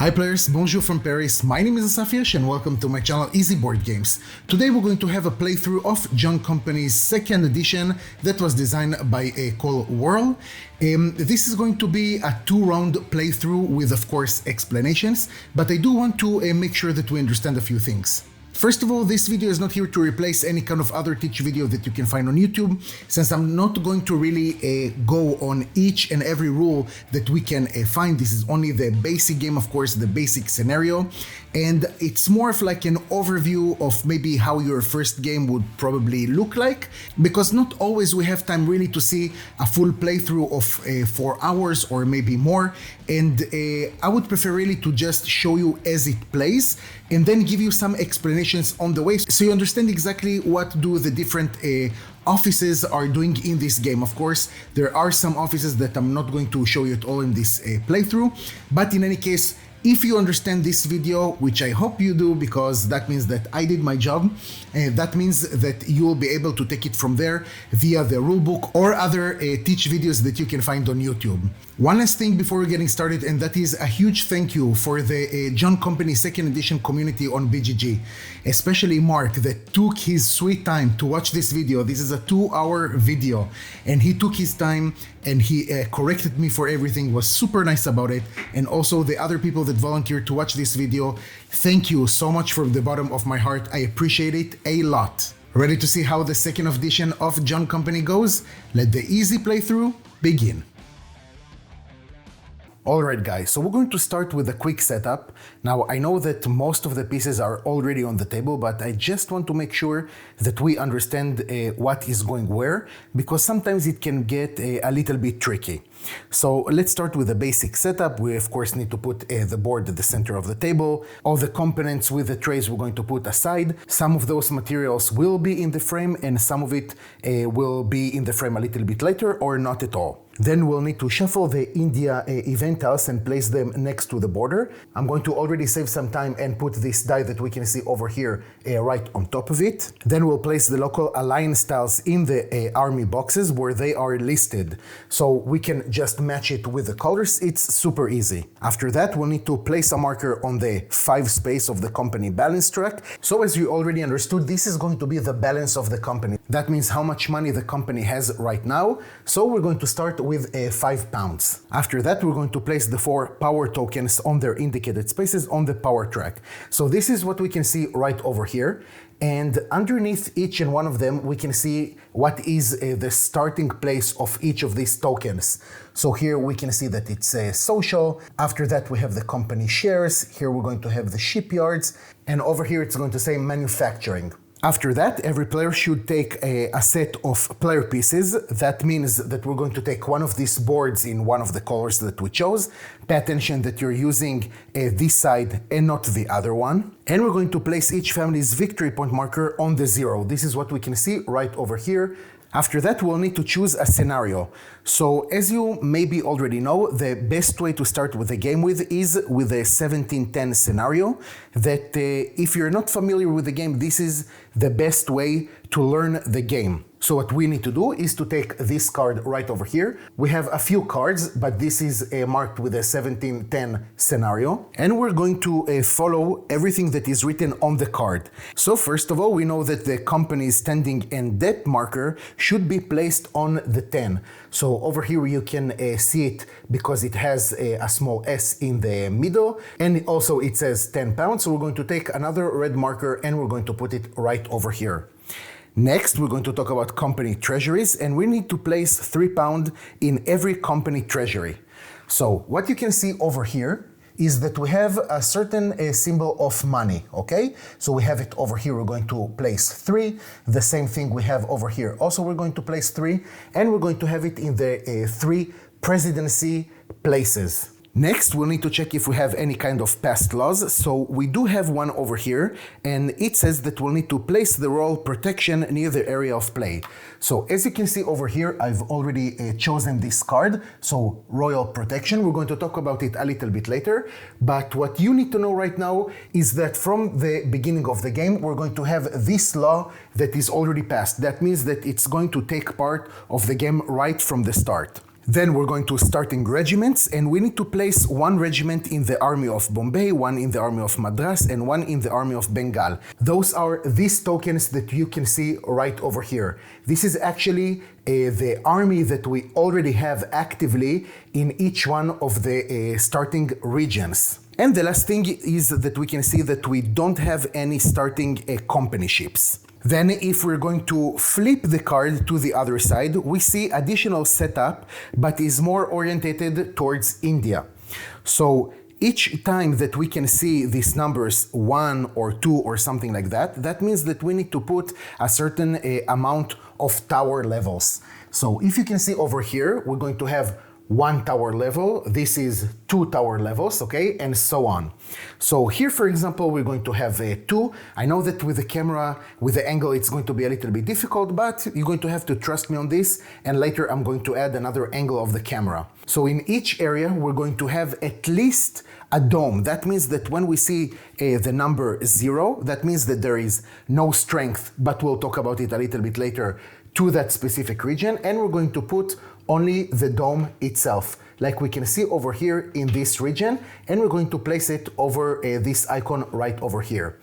Hi players, bonjour from Paris. My name is Asaf and welcome to my channel Easy Board Games. Today we're going to have a playthrough of John Company's second edition that was designed by Cole Whirl. This is going to be a 2-round playthrough with, of course, explanations, but I do want to make sure that we understand a few things. First of all, this video is not here to replace any kind of other teach video that you can find on YouTube, since I'm not going to really go on each and every rule that we can find. This is only the basic game, of course, the basic scenario, and it's more of like an overview of maybe how your first game would probably look like, because not always we have time really to see a full playthrough of 4 hours or maybe more, and I would prefer really to just show you as it plays and then give you some explanations on the way so you understand exactly what do the different offices are doing in this game. Of course, there are some offices that I'm not going to show you at all in this playthrough, but in any case, if you understand this video, which I hope you do, because that means that I did my job, that means that you will be able to take it from there via the rulebook or other teach videos that you can find on YouTube. One last thing before we're getting started, and that is a huge thank you for the John Company second edition community on BGG, especially Marc, that took his sweet time to watch this video. This is a 2-hour video, and he took his time and he corrected me for everything, was super nice about it. And also the other people that volunteered to watch this video, thank you so much from the bottom of my heart. I appreciate it a lot. Ready to see how the second edition of John Company goes? Let the easy playthrough begin. Alright guys, so we're going to start with a quick setup. Now I know that most of the pieces are already on the table, but I just want to make sure that we understand what is going where, because sometimes it can get a little bit tricky. So let's start with the basic setup. We of course need to put the board at the center of the table. All the components with the trays we're going to put aside. Some of those materials will be in the frame and some of it will be in the frame a little bit later or not at all. Then we'll need to shuffle the India event tiles and place them next to the border. I'm going to already save some time and put this die that we can see over here right on top of it. Then we'll place the local alliance tiles in the army boxes where they are listed, so we can just match it with the colors. It's super easy. After that, we'll need to place a marker on the 5 space of the company balance track. So as you already understood, this is going to be the balance of the company. That means how much money the company has right now. So we're going to start with £5. After that, we're going to place the 4 power tokens on their indicated spaces on the power track. So this is what we can see right over here. And underneath each and one of them, we can see what is the starting place of each of these tokens. So here we can see that it's social. After that, we have the company shares. Here we're going to have the shipyards. And over here, it's going to say manufacturing. After that, every player should take a set of player pieces. That means that we're going to take one of these boards in one of the colors that we chose. Pay attention that you're using this side and not the other one. And we're going to place each family's victory point marker on the 0. This is what we can see right over here. After that, we'll need to choose a scenario. So as you maybe already know, the best way to start with the game with is with a 1710 scenario, that if you're not familiar with the game, this is the best way to learn the game. So what we need to do is to take this card right over here. We have a few cards, but this is marked with a 1710 scenario. And we're going to follow everything that is written on the card. So first of all, we know that the company's standing and debt marker should be placed on the 10. So over here you can see it because it has a small S in the middle, and also it says £10. So we're going to take another red marker and we're going to put it right over here. Next, we're going to talk about company treasuries, and we need to place £3 in every company treasury. So what you can see over here is that we have a certain symbol of money, okay? So we have it over here, we're going to place 3. The same thing we have over here. Also, we're going to place 3, and we're going to have it in the 3 presidency places. Next, we'll need to check if we have any kind of past laws. So we do have one over here, and it says that we'll need to place the royal protection near the area of play. So as you can see over here, I've already chosen this card. So royal protection, we're going to talk about it a little bit later. But what you need to know right now is that from the beginning of the game, we're going to have this law that is already passed. That means that it's going to take part of the game right from the start. Then we're going to starting regiments, and we need to place one regiment in the army of Bombay, one in the army of Madras, and one in the army of Bengal. Those are these tokens that you can see right over here. This is actually the army that we already have actively in each one of the starting regions. And the last thing is that we can see that we don't have any starting company ships. Then if we're going to flip the card to the other side, we see additional setup, but is more orientated towards India. So each time that we can see these numbers 1 or 2 or something like that, that means that we need to put a certain amount of tower levels. So if you can see over here, we're going to have 1 tower level, this is 2 tower levels, okay, and so on. So here, for example, we're going to have 2. I know that with the camera, with the angle, it's going to be a little bit difficult, but you're going to have to trust me on this, and later I'm going to add another angle of the camera. So in each area, we're going to have at least a dome. That means that when we see the number 0, that means that there is no strength, but we'll talk about it a little bit later, to that specific region, and we're going to put only the dome itself, like we can see over here in this region, and we're going to place it over this icon right over here.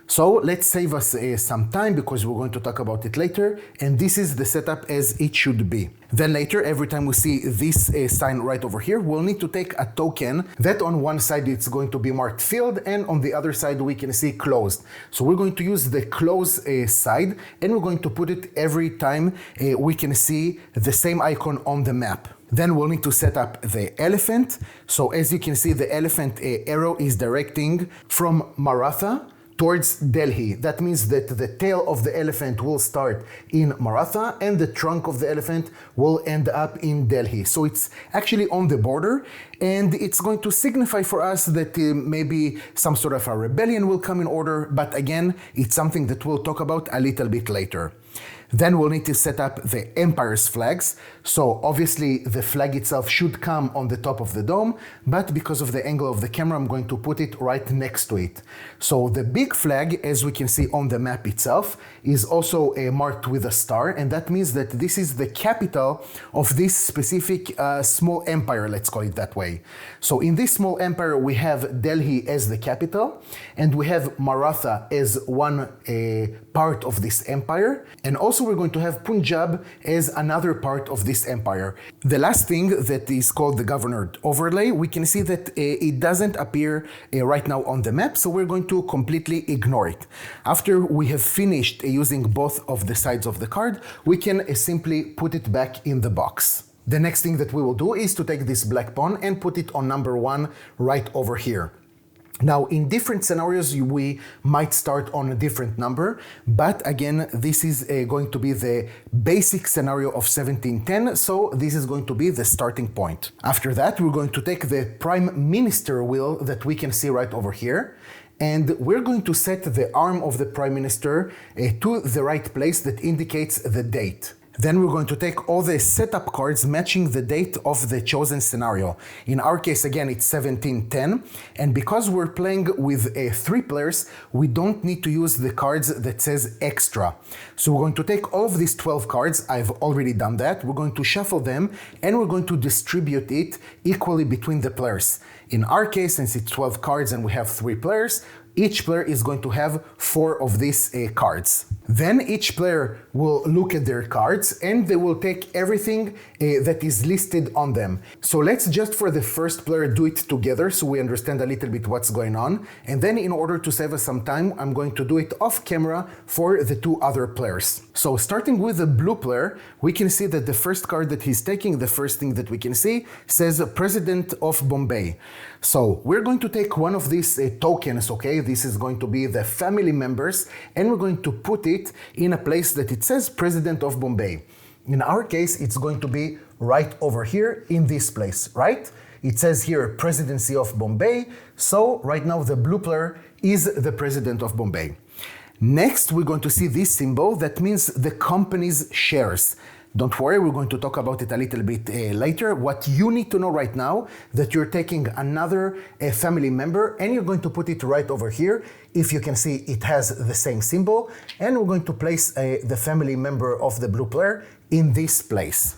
So let's save us some time because we're going to talk about it later, and this is the setup as it should be. Then later, every time we see this sign right over here, we'll need to take a token that on one side it's going to be marked filled, and on the other side we can see closed. So we're going to use the close side, and we're going to put it every time we can see the same icon on the map. Then we'll need to set up the elephant. So as you can see, the elephant arrow is directing from Maratha towards Delhi. That means that the tail of the elephant will start in Maratha and the trunk of the elephant will end up in Delhi. So it's actually on the border, and it's going to signify for us that maybe some sort of a rebellion will come in order, but again, it's something that we'll talk about a little bit later. Then we'll need to set up the empire's flags. So obviously the flag itself should come on the top of the dome, but because of the angle of the camera, I'm going to put it right next to it. So the big flag, as we can see on the map itself, is also marked with a star, and that means that this is the capital of this specific small empire, let's call it that way. So in this small empire, we have Delhi as the capital, and we have Maratha as one part of this empire, and also we're going to have Punjab as another part of this empire. The last thing that is called the governor overlay, we can see that it doesn't appear right now on the map, so we're going to completely ignore it. After we have finished using both of the sides of the card, we can simply put it back in the box. The next thing that we will do is to take this black pawn and put it on number 1 right over here. Now, in different scenarios, we might start on a different number, but again, this is going to be the basic scenario of 1710, so this is going to be the starting point. After that, we're going to take the Prime Minister wheel that we can see right over here, and we're going to set the arm of the Prime Minister to the right place that indicates the date. Then we're going to take all the setup cards matching the date of the chosen scenario. In our case, again, it's 1710. And because we're playing with 3 players, we don't need to use the cards that says extra. So we're going to take all of these 12 cards. I've already done that. We're going to shuffle them, and we're going to distribute it equally between the players. In our case, since it's 12 cards and we have 3 players, each player is going to have 4 of these cards. Then each player will look at their cards and they will take everything that is listed on them. So let's just for the first player do it together so we understand a little bit what's going on. And then in order to save us some time, I'm going to do it off camera for the 2 other players. So starting with the blue player, we can see that the first card that he's taking, the first thing that we can see, says President of Bombay. So we're going to take one of these tokens, okay? This is going to be the family members, and we're going to put it in a place that it says President of Bombay. In our case, it's going to be right over here in this place, right? It says here Presidency of Bombay, so right now the blue player is the President of Bombay. Next, we're going to see this symbol that means the company's shares. Don't worry, we're going to talk about it a little bit later. What you need to know right now, that you're taking another family member and you're going to put it right over here. If you can see, it has the same symbol, and we're going to place the family member of the blue player in this place.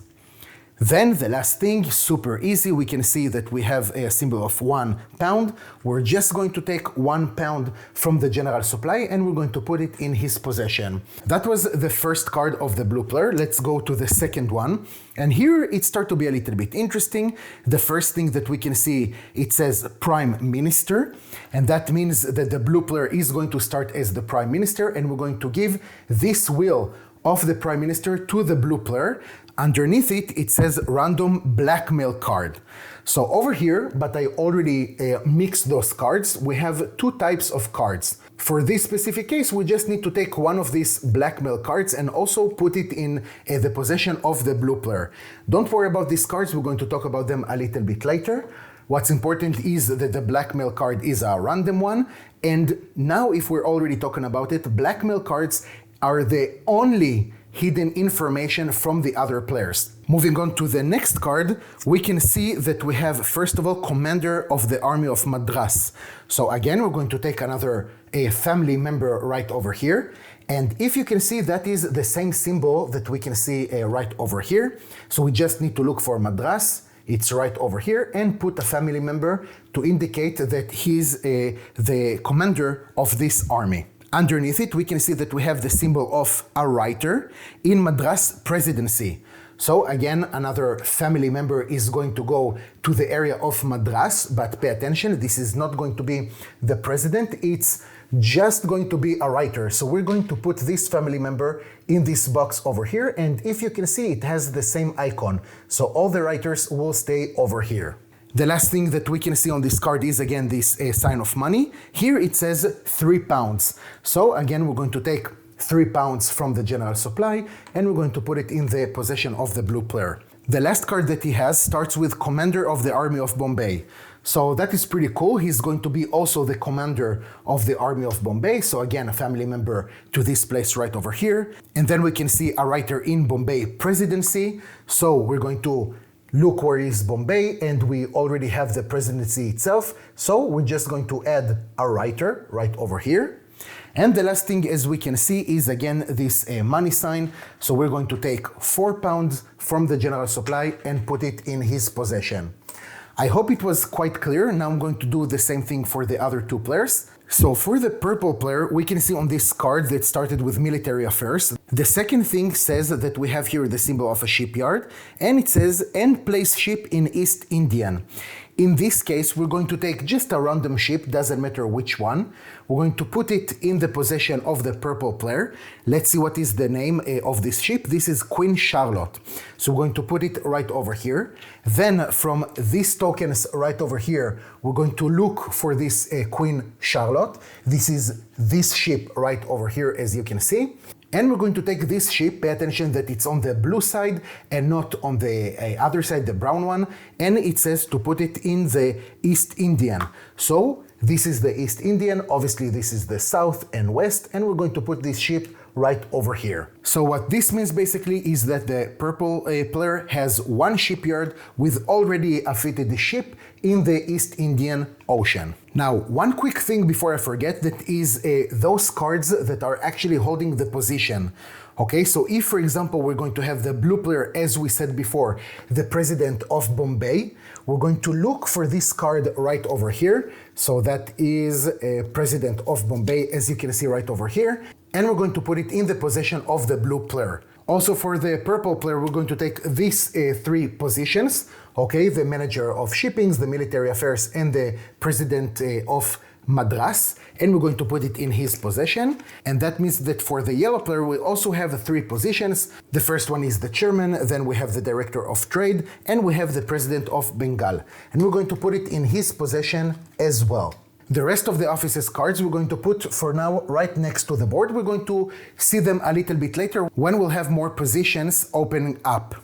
Then the last thing, super easy, we can see that we have a symbol of £1. We're just going to take £1 from the general supply and we're going to put it in his possession. That was the first card of the blue player. Let's go to the second one. And here it starts to be a little bit interesting. The first thing that we can see, it says Prime Minister. And that means that the blue player is going to start as the Prime Minister and we're going to give this wheel of the Prime Minister to the blue player. Underneath it, it says random blackmail card. So over here, but I already mixed those cards, we have two types of cards. For this specific case, we just need to take one of these blackmail cards and also put it in the possession of the blue player. Don't worry about these cards, we're going to talk about them a little bit later. What's important is that the blackmail card is a random one. And now if we're already talking about it, blackmail cards are the only hidden information from the other players. Moving on to the next card, we can see that we have, first of all, Commander of the Army of Madras. So again, we're going to take another family member right over here. And if you can see, that is the same symbol that we can see right over here. So we just need to look for Madras. It's right over here, and put a family member to indicate that he's the commander of this army. Underneath it, we can see that we have the symbol of a writer in Madras presidency. So again, another family member is going to go to the area of Madras, but pay attention, this is not going to be the president, it's just going to be a writer. So we're going to put this family member in this box over here, and if you can see, it has the same icon. So all the writers will stay over here. The last thing that we can see on this card is again this sign of money. Here it says £3. So again, we're going to take £3 from the general supply and we're going to put it in the possession of the blue player. The last card that he has starts with Commander of the Army of Bombay. So that is pretty cool. He's going to be also the commander of the Army of Bombay. So again, a family member to this place right over here. And then we can see a writer in Bombay presidency. So we're going to look where is Bombay, and we already have the presidency itself. So we're just going to add a writer right over here. And the last thing, as we can see, is again this money sign. So we're going to take £4 from the general supply and put it in his possession. I hope it was quite clear. Now I'm going to do the same thing for the other two players. So for the purple player, we can see on this card that started with military affairs. The second thing says that we have here the symbol of a shipyard, and it says and place ship in East Indian. In this case, we're going to take just a random ship, doesn't matter which one. We're going to put it in the possession of the purple player. Let's see what is the name of this ship. This is Queen Charlotte. So we're going to put it right over here. Then from these tokens right over here, we're going to look for this Queen Charlotte. This is this ship right over here, as you can see. And we're going to take this ship, pay attention that it's on the blue side and not on the other side, the brown one. And it says to put it in the East Indian. So this is the East Indian, obviously this is the South and West, and we're going to put this ship right over here. So what this means basically is that the purple player has one shipyard with already a fitted ship in the East Indian Ocean. Now, one quick thing before I forget, that is those cards that are actually holding the position. Okay, so if, for example, we're going to have the blue player, as we said before, the president of Bombay, we're going to look for this card right over here. So that is president of Bombay, as you can see right over here. And we're going to put it in the possession of the blue player. Also for the purple player, we're going to take these three positions. Okay, the manager of shippings, the military affairs, and the president of Madras, and we're going to put it in his possession. And that means that for the yellow player, we also have three positions. The first one is the chairman, then we have the director of trade, and we have the president of Bengal. And we're going to put it in his possession as well. The rest of the office's cards we're going to put for now right next to the board. We're going to see them a little bit later when we'll have more positions opening up.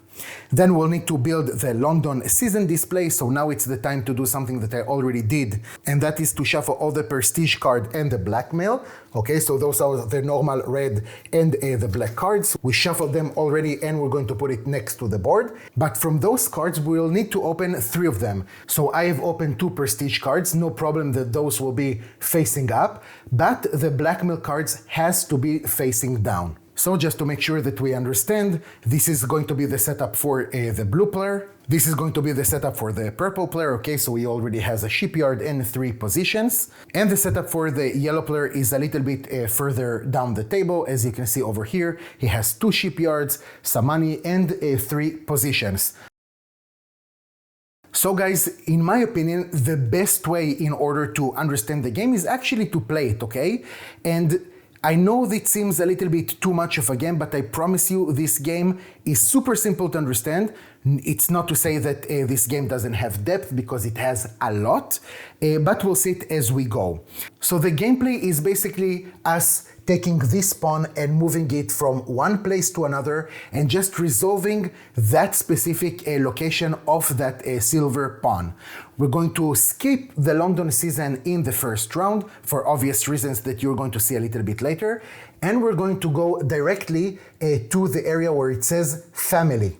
Then we'll need to build the London season display, so now it's the time to do something that I already did, and that is to shuffle all the prestige card and the blackmail. Okay, so those are the normal red and the black cards. We shuffled them already and we're going to put it next to the board. But from those cards, we'll need to open three of them. So I have opened two prestige cards, no problem that those will be facing up, but the blackmail cards has to be facing down. So just to make sure that we understand, this is going to be the setup for the blue player. This is going to be the setup for the purple player, okay, so he already has a shipyard and 3 positions. And the setup for the yellow player is a little bit further down the table. As you can see over here, he has 2 shipyards, some money, and 3 positions. So guys, in my opinion, the best way in order to understand the game is actually to play it, okay? And I know that seems a little bit too much of a game, but I promise you this game is super simple to understand. It's not to say that this game doesn't have depth, because it has a lot, but we'll see it as we go. So the gameplay is basically us taking this pawn and moving it from one place to another and just resolving that specific location of that silver pawn. We're going to skip the London season in the first round for obvious reasons that you're going to see a little bit later, and we're going to go directly to the area where it says family.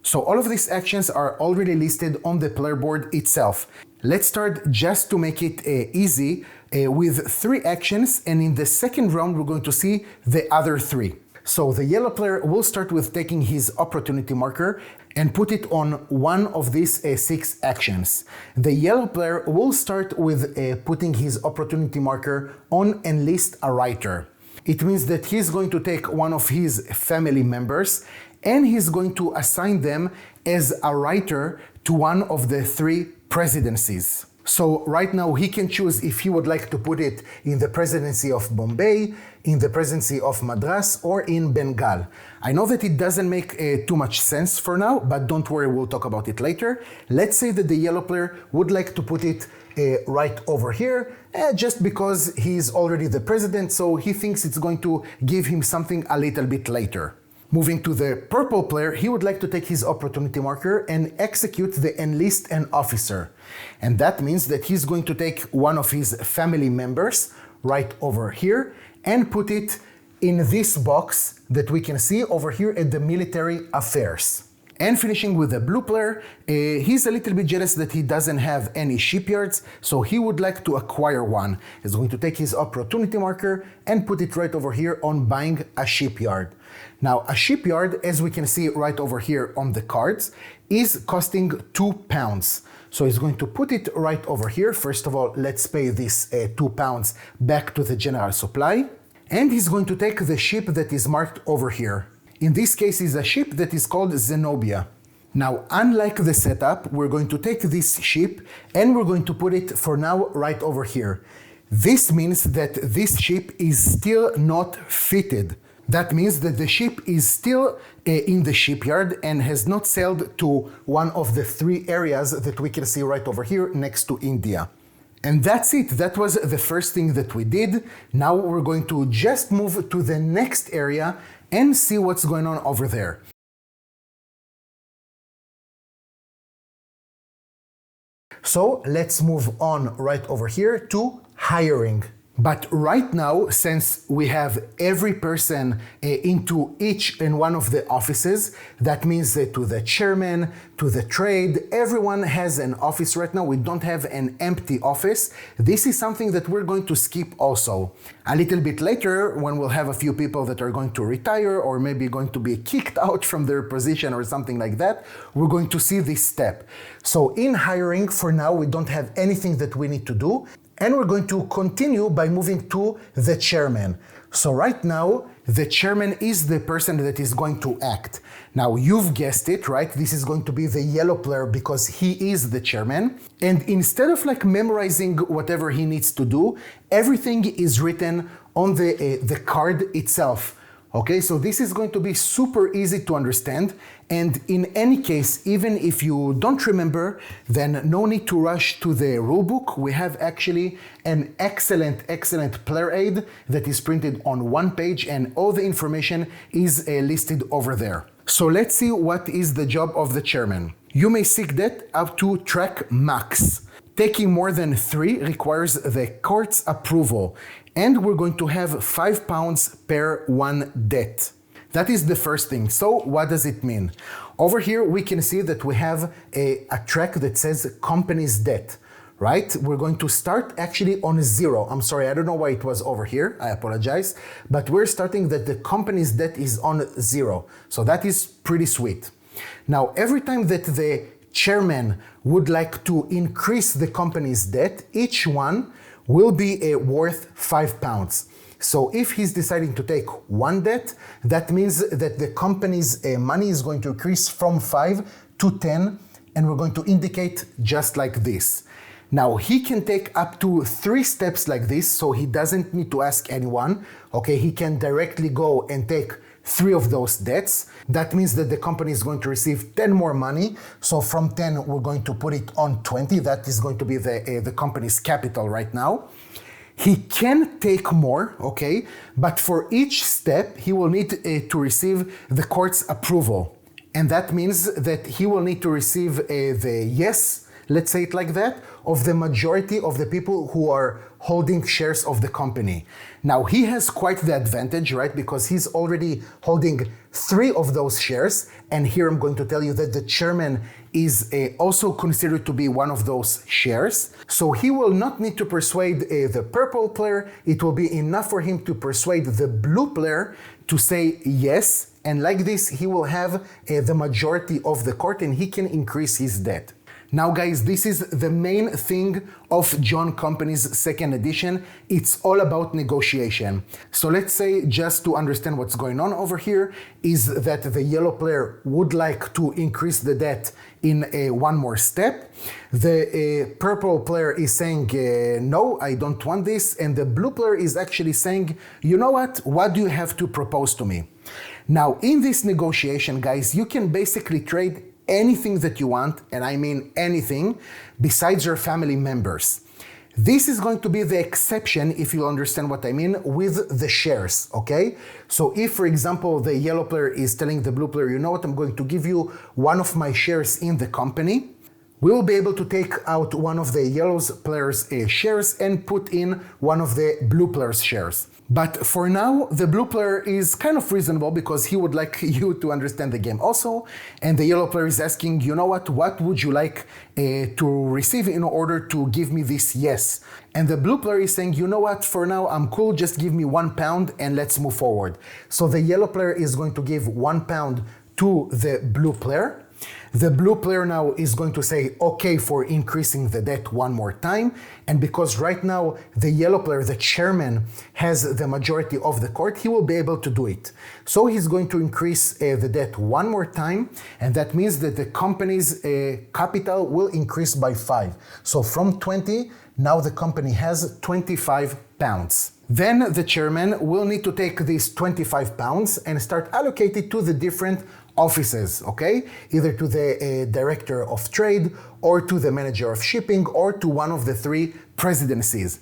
So all of these actions are already listed on the player board itself. Let's start just to make it easy with 3 actions, and in the second round we're going to see the other 3. So the yellow player will start with taking his opportunity marker and put it on one of these 6 actions. The yellow player will start with putting his opportunity marker on enlist a writer. It means that he's going to take one of his family members and he's going to assign them as a writer to one of the 3 presidencies. So right now he can choose if he would like to put it in the presidency of Bombay, in the presidency of Madras, or in Bengal. I know that it doesn't make too much sense for now, but don't worry, we'll talk about it later. Let's say that the yellow player would like to put it right over here, just because he's already the president, so he thinks it's going to give him something a little bit later. Moving to the purple player, he would like to take his opportunity marker and execute the enlist an officer. And that means that he's going to take one of his family members right over here and put it in this box that we can see over here at the military affairs. And finishing with the blue player, he's a little bit jealous that he doesn't have any shipyards, so he would like to acquire one. He's going to take his opportunity marker and put it right over here on buying a shipyard. Now, a shipyard, as we can see right over here on the cards, is costing £2. So he's going to put it right over here. First of all, let's pay this £2 back to the general supply. And he's going to take the ship that is marked over here. In this case, is a ship that is called Zenobia. Now, unlike the setup, we're going to take this ship and we're going to put it for now right over here. This means that this ship is still not fitted. That means that the ship is still in the shipyard and has not sailed to one of the 3 areas that we can see right over here next to India. And that's it. That was the first thing that we did. Now we're going to just move to the next area and see what's going on over there. So let's move on right over here to hiring. But right now, since we have every person into each and one of the offices, that means to the chairman, to the trade, everyone has an office right now. We don't have an empty office. This is something that we're going to skip also. A little bit later, when we'll have a few people that are going to retire or maybe going to be kicked out from their position or something like that, we're going to see this step. So in hiring, for now, we don't have anything that we need to do. And we're going to continue by moving to the chairman. So right now, the chairman is the person that is going to act. Now, you've guessed it, right? This is going to be the yellow player because he is the chairman. And instead of memorizing whatever he needs to do, everything is written on the card itself. Okay, so this is going to be super easy to understand. And in any case, even if you don't remember, then no need to rush to the rulebook. We have actually an excellent player aid that is printed on one page and all the information is listed over there. So let's see what is the job of the chairman. You may seek debt up to track max. Taking more than 3 requires the court's approval, and we're going to have £5 per 1 debt. That is the first thing. So what does it mean? Over here we can see that we have a track that says company's debt. right? We're going to start actually on 0. I'm sorry, I don't know why it was over here. I apologize. But we're starting that the company's debt is on 0. So that is pretty sweet. Now, every time that the chairman would like to increase the company's debt, each one will be worth £5. So if he's deciding to take one debt, that means that the company's money is going to increase from 5 to 10, and we're going to indicate just like this. Now, he can take up to 3 steps like this, so he doesn't need to ask anyone. Okay, he can directly go and take 3 of those debts. That means that the company is going to receive 10 more money. So from 10, we're going to put it on 20. That is going to be the company's capital right now. He can take more, okay? But for each step, he will need to receive the court's approval. And that means that he will need to receive the yes, let's say it like that, of the majority of the people who are holding shares of the company. Now, he has quite the advantage, right? Because he's already holding 3 of those shares. And here I'm going to tell you that the chairman is also considered to be one of those shares. So he will not need to persuade the purple player. It will be enough for him to persuade the blue player to say yes. And like this, he will have the majority of the court and he can increase his debt. Now guys, this is the main thing of John Company's second edition. It's all about negotiation. So let's say, just to understand what's going on over here, is that the yellow player would like to increase the debt in one more step. The purple player is saying, no, I don't want this. And the blue player is actually saying, you know what do you have to propose to me? Now, in this negotiation, guys, you can basically trade anything that you want, and I mean anything, besides your family members. This is going to be the exception, if you understand what I mean, with the shares, okay? So if, for example, the yellow player is telling the blue player, you know what, I'm going to give you one of my shares in the company, we will be able to take out one of the yellow player's shares and put in one of the blue player's shares. But for now, the blue player is kind of reasonable because he would like you to understand the game also. And the yellow player is asking, you know what would you like to receive in order to give me this yes? And the blue player is saying, you know what, for now I'm cool, just give me £1 and let's move forward. So the yellow player is going to give £1 to the blue player. The blue player now is going to say okay for increasing the debt one more time. And because right now the yellow player, the chairman, has the majority of the court, he will be able to do it. So he's going to increase the debt one more time. And that means that the company's capital will increase by 5. So from 20, now the company has £25. Then the chairman will need to take these £25 and start allocating to the different offices, okay? Either to the director of trade or to the manager of shipping or to one of the 3 presidencies.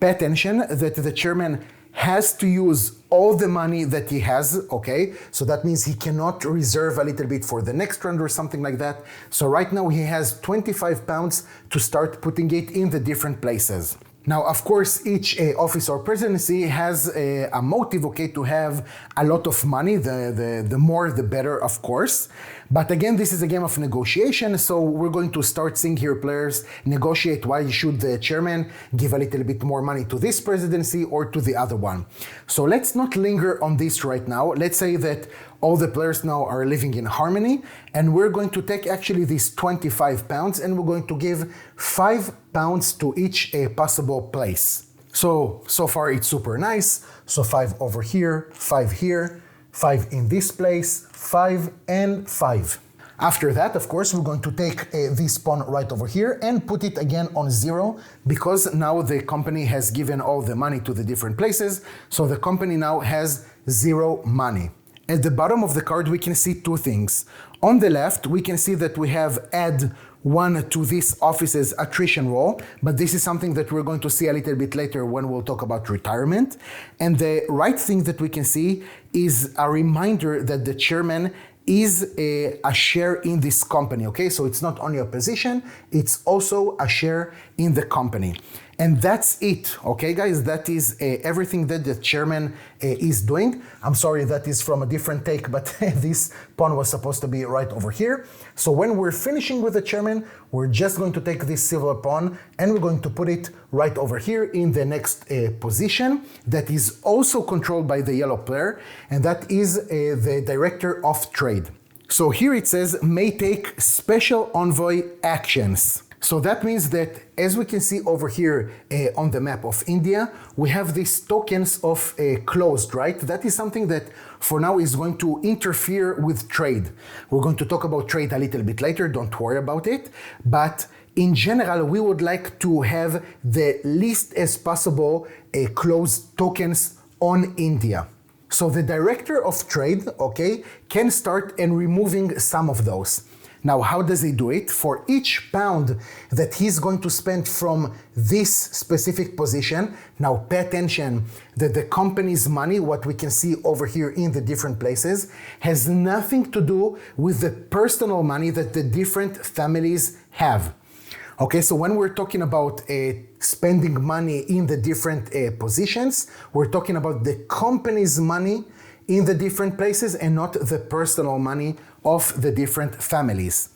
Pay attention that the chairman has to use all the money that he has, okay? So that means he cannot reserve a little bit for the next round or something like that. So right now he has £25 to start putting it in the different places. Now, of course, each office or presidency has a motive, okay, to have a lot of money. The more, the better, of course. But again, this is a game of negotiation, so we're going to start seeing here players negotiate why should the chairman give a little bit more money to this presidency or to the other one. So let's not linger on this right now. Let's say that all the players now are living in harmony, and we're going to take actually these £25 and we're going to give £5 to each possible place. So far it's super nice. So 5 over here, 5 here, 5 in this place, 5 and 5. After that, of course, we're going to take this pawn right over here and put it again on 0 because now the company has given all the money to the different places. So the company now has 0 money. At the bottom of the card, we can see 2 things. On the left, we can see that we have add 1 to this office's attrition roll, but this is something that we're going to see a little bit later when we'll talk about retirement. And the right thing that we can see is a reminder that the chairman is a share in this company, okay? So it's not only a position, it's also a share in the company. And that's it, okay guys? That is everything that the chairman is doing. I'm sorry, that is from a different take, but this pawn was supposed to be right over here. So when we're finishing with the chairman, we're just going to take this silver pawn and we're going to put it right over here in the next position that is also controlled by the yellow player, and that is the director of trade. So here it says, may take special envoy actions. So that means that, as we can see over here on the map of India, we have these tokens of closed, right? That is something that for now is going to interfere with trade. We're going to talk about trade a little bit later, don't worry about it. But in general, we would like to have the least as possible closed tokens on India. So the director of trade, okay, can start and removing some of those. Now, how does he do it? For each pound that he's going to spend from this specific position, now pay attention that the company's money, what we can see over here in the different places, has nothing to do with the personal money that the different families have. Okay, so when we're talking about spending money in the different positions, we're talking about the company's money in the different places and not the personal money of the different families.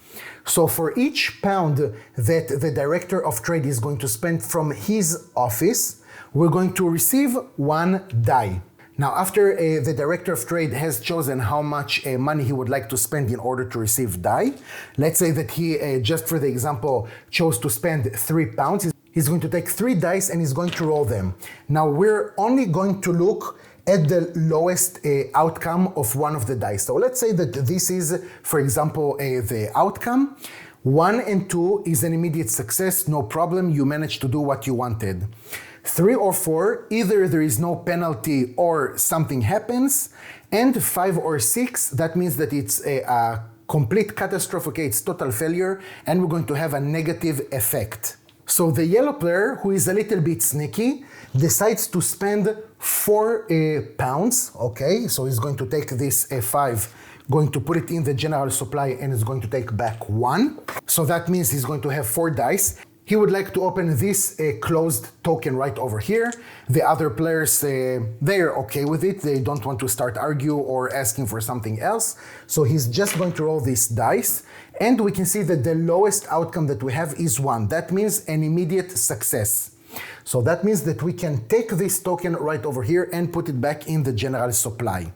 So for each pound that the director of trade is going to spend from his office, we're going to receive one die. Now, after the director of trade has chosen how much money he would like to spend in order to receive die, let's say that he, just for the example, chose to spend 3 pounds. He's going to take 3 dice and he's going to roll them. Now, we're only going to look at the lowest outcome of one of the dice. So let's say that this is, for example, the outcome. 1 and 2 is an immediate success, no problem, you managed to do what you wanted. 3 or 4, either there is no penalty or something happens. And 5 or 6, that means that it's a complete catastrophe, okay, it's total failure, and we're going to have a negative effect. So the yellow player, who is a little bit sneaky, decides to spend 4 pounds, okay? So he's going to take this 5, going to put it in the general supply, and is going to take back 1. So that means he's going to have 4 dice. He would like to open this closed token right over here. The other players, they're okay with it. They don't want to start argue or asking for something else. So he's just going to roll these dice. And we can see that the lowest outcome that we have is 1. That means an immediate success. So that means that we can take this token right over here and put it back in the general supply.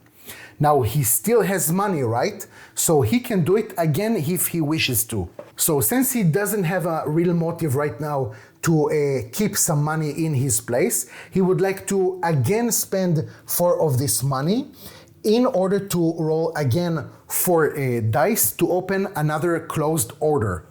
Now he still has money, right? So he can do it again if he wishes to. So since he doesn't have a real motive right now to keep some money in his place, he would like to again spend 4 of this money in order to roll again 4 dice to open another closed order.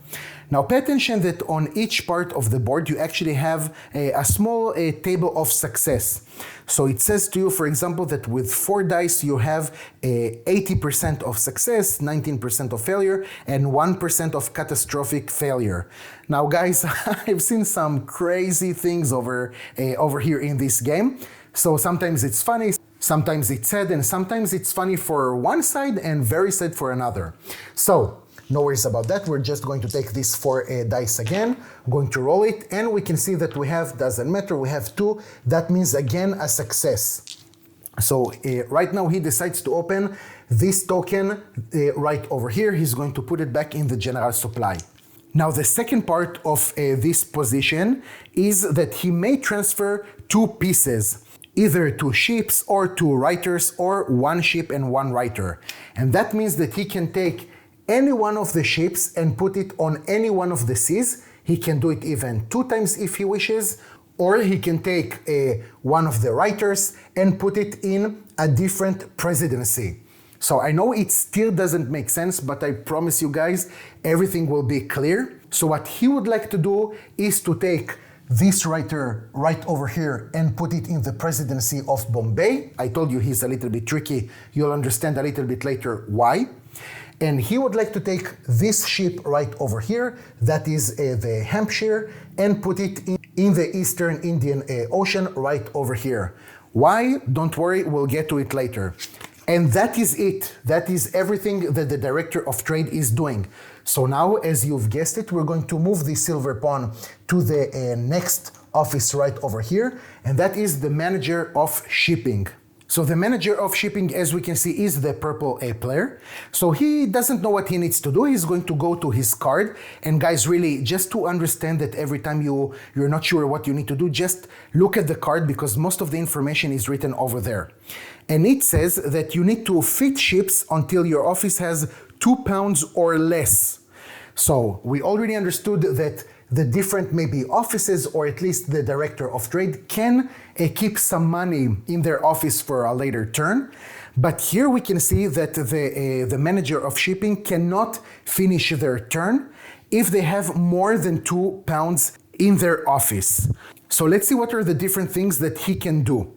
Now pay attention that on each part of the board you actually have a small table of success. So it says to you, for example, that with 4 dice you have 80% of success, 19% of failure, and 1% of catastrophic failure. Now guys, I've seen some crazy things over here in this game. So sometimes it's funny, sometimes it's sad, and sometimes it's funny for one side and very sad for another. So no worries about that. We're just going to take these 4 dice again, going to roll it, and we can see that we have, doesn't matter, we have 2. That means again a success. So right now he decides to open this token right over here. He's going to put it back in the general supply. Now the second part of this position is that he may transfer 2 pieces, either 2 ships or 2 writers, or 1 ship and 1 writer. And that means that he can take any one of the ships and put it on any one of the seas. He can do it even 2 times if he wishes, or he can take one of the writers and put it in a different presidency. So I know it still doesn't make sense, but I promise you guys, everything will be clear. So what he would like to do is to take this writer right over here and put it in the presidency of Bombay. I told you he's a little bit tricky. You'll understand a little bit later why. And he would like to take this ship right over here, that is the Hampshire, and put it in the Eastern Indian Ocean right over here. Why? Don't worry, we'll get to it later. And that is it. That is everything that the director of trade is doing. So now, as you've guessed it, we're going to move the silver pawn to the next office right over here, and that is the manager of shipping. So the manager of shipping, as we can see, is the purple A player. So he doesn't know what he needs to do. He's going to go to his card. And guys, really, just to understand that every time you're not sure what you need to do, just look at the card because most of the information is written over there. And it says that you need to fit ships until your office has 2 pounds or less. So we already understood that the different maybe offices, or at least the director of trade, can keep some money in their office for a later turn. But here we can see that the manager of shipping cannot finish their turn if they have more than 2 pounds in their office. So let's see what are the different things that he can do.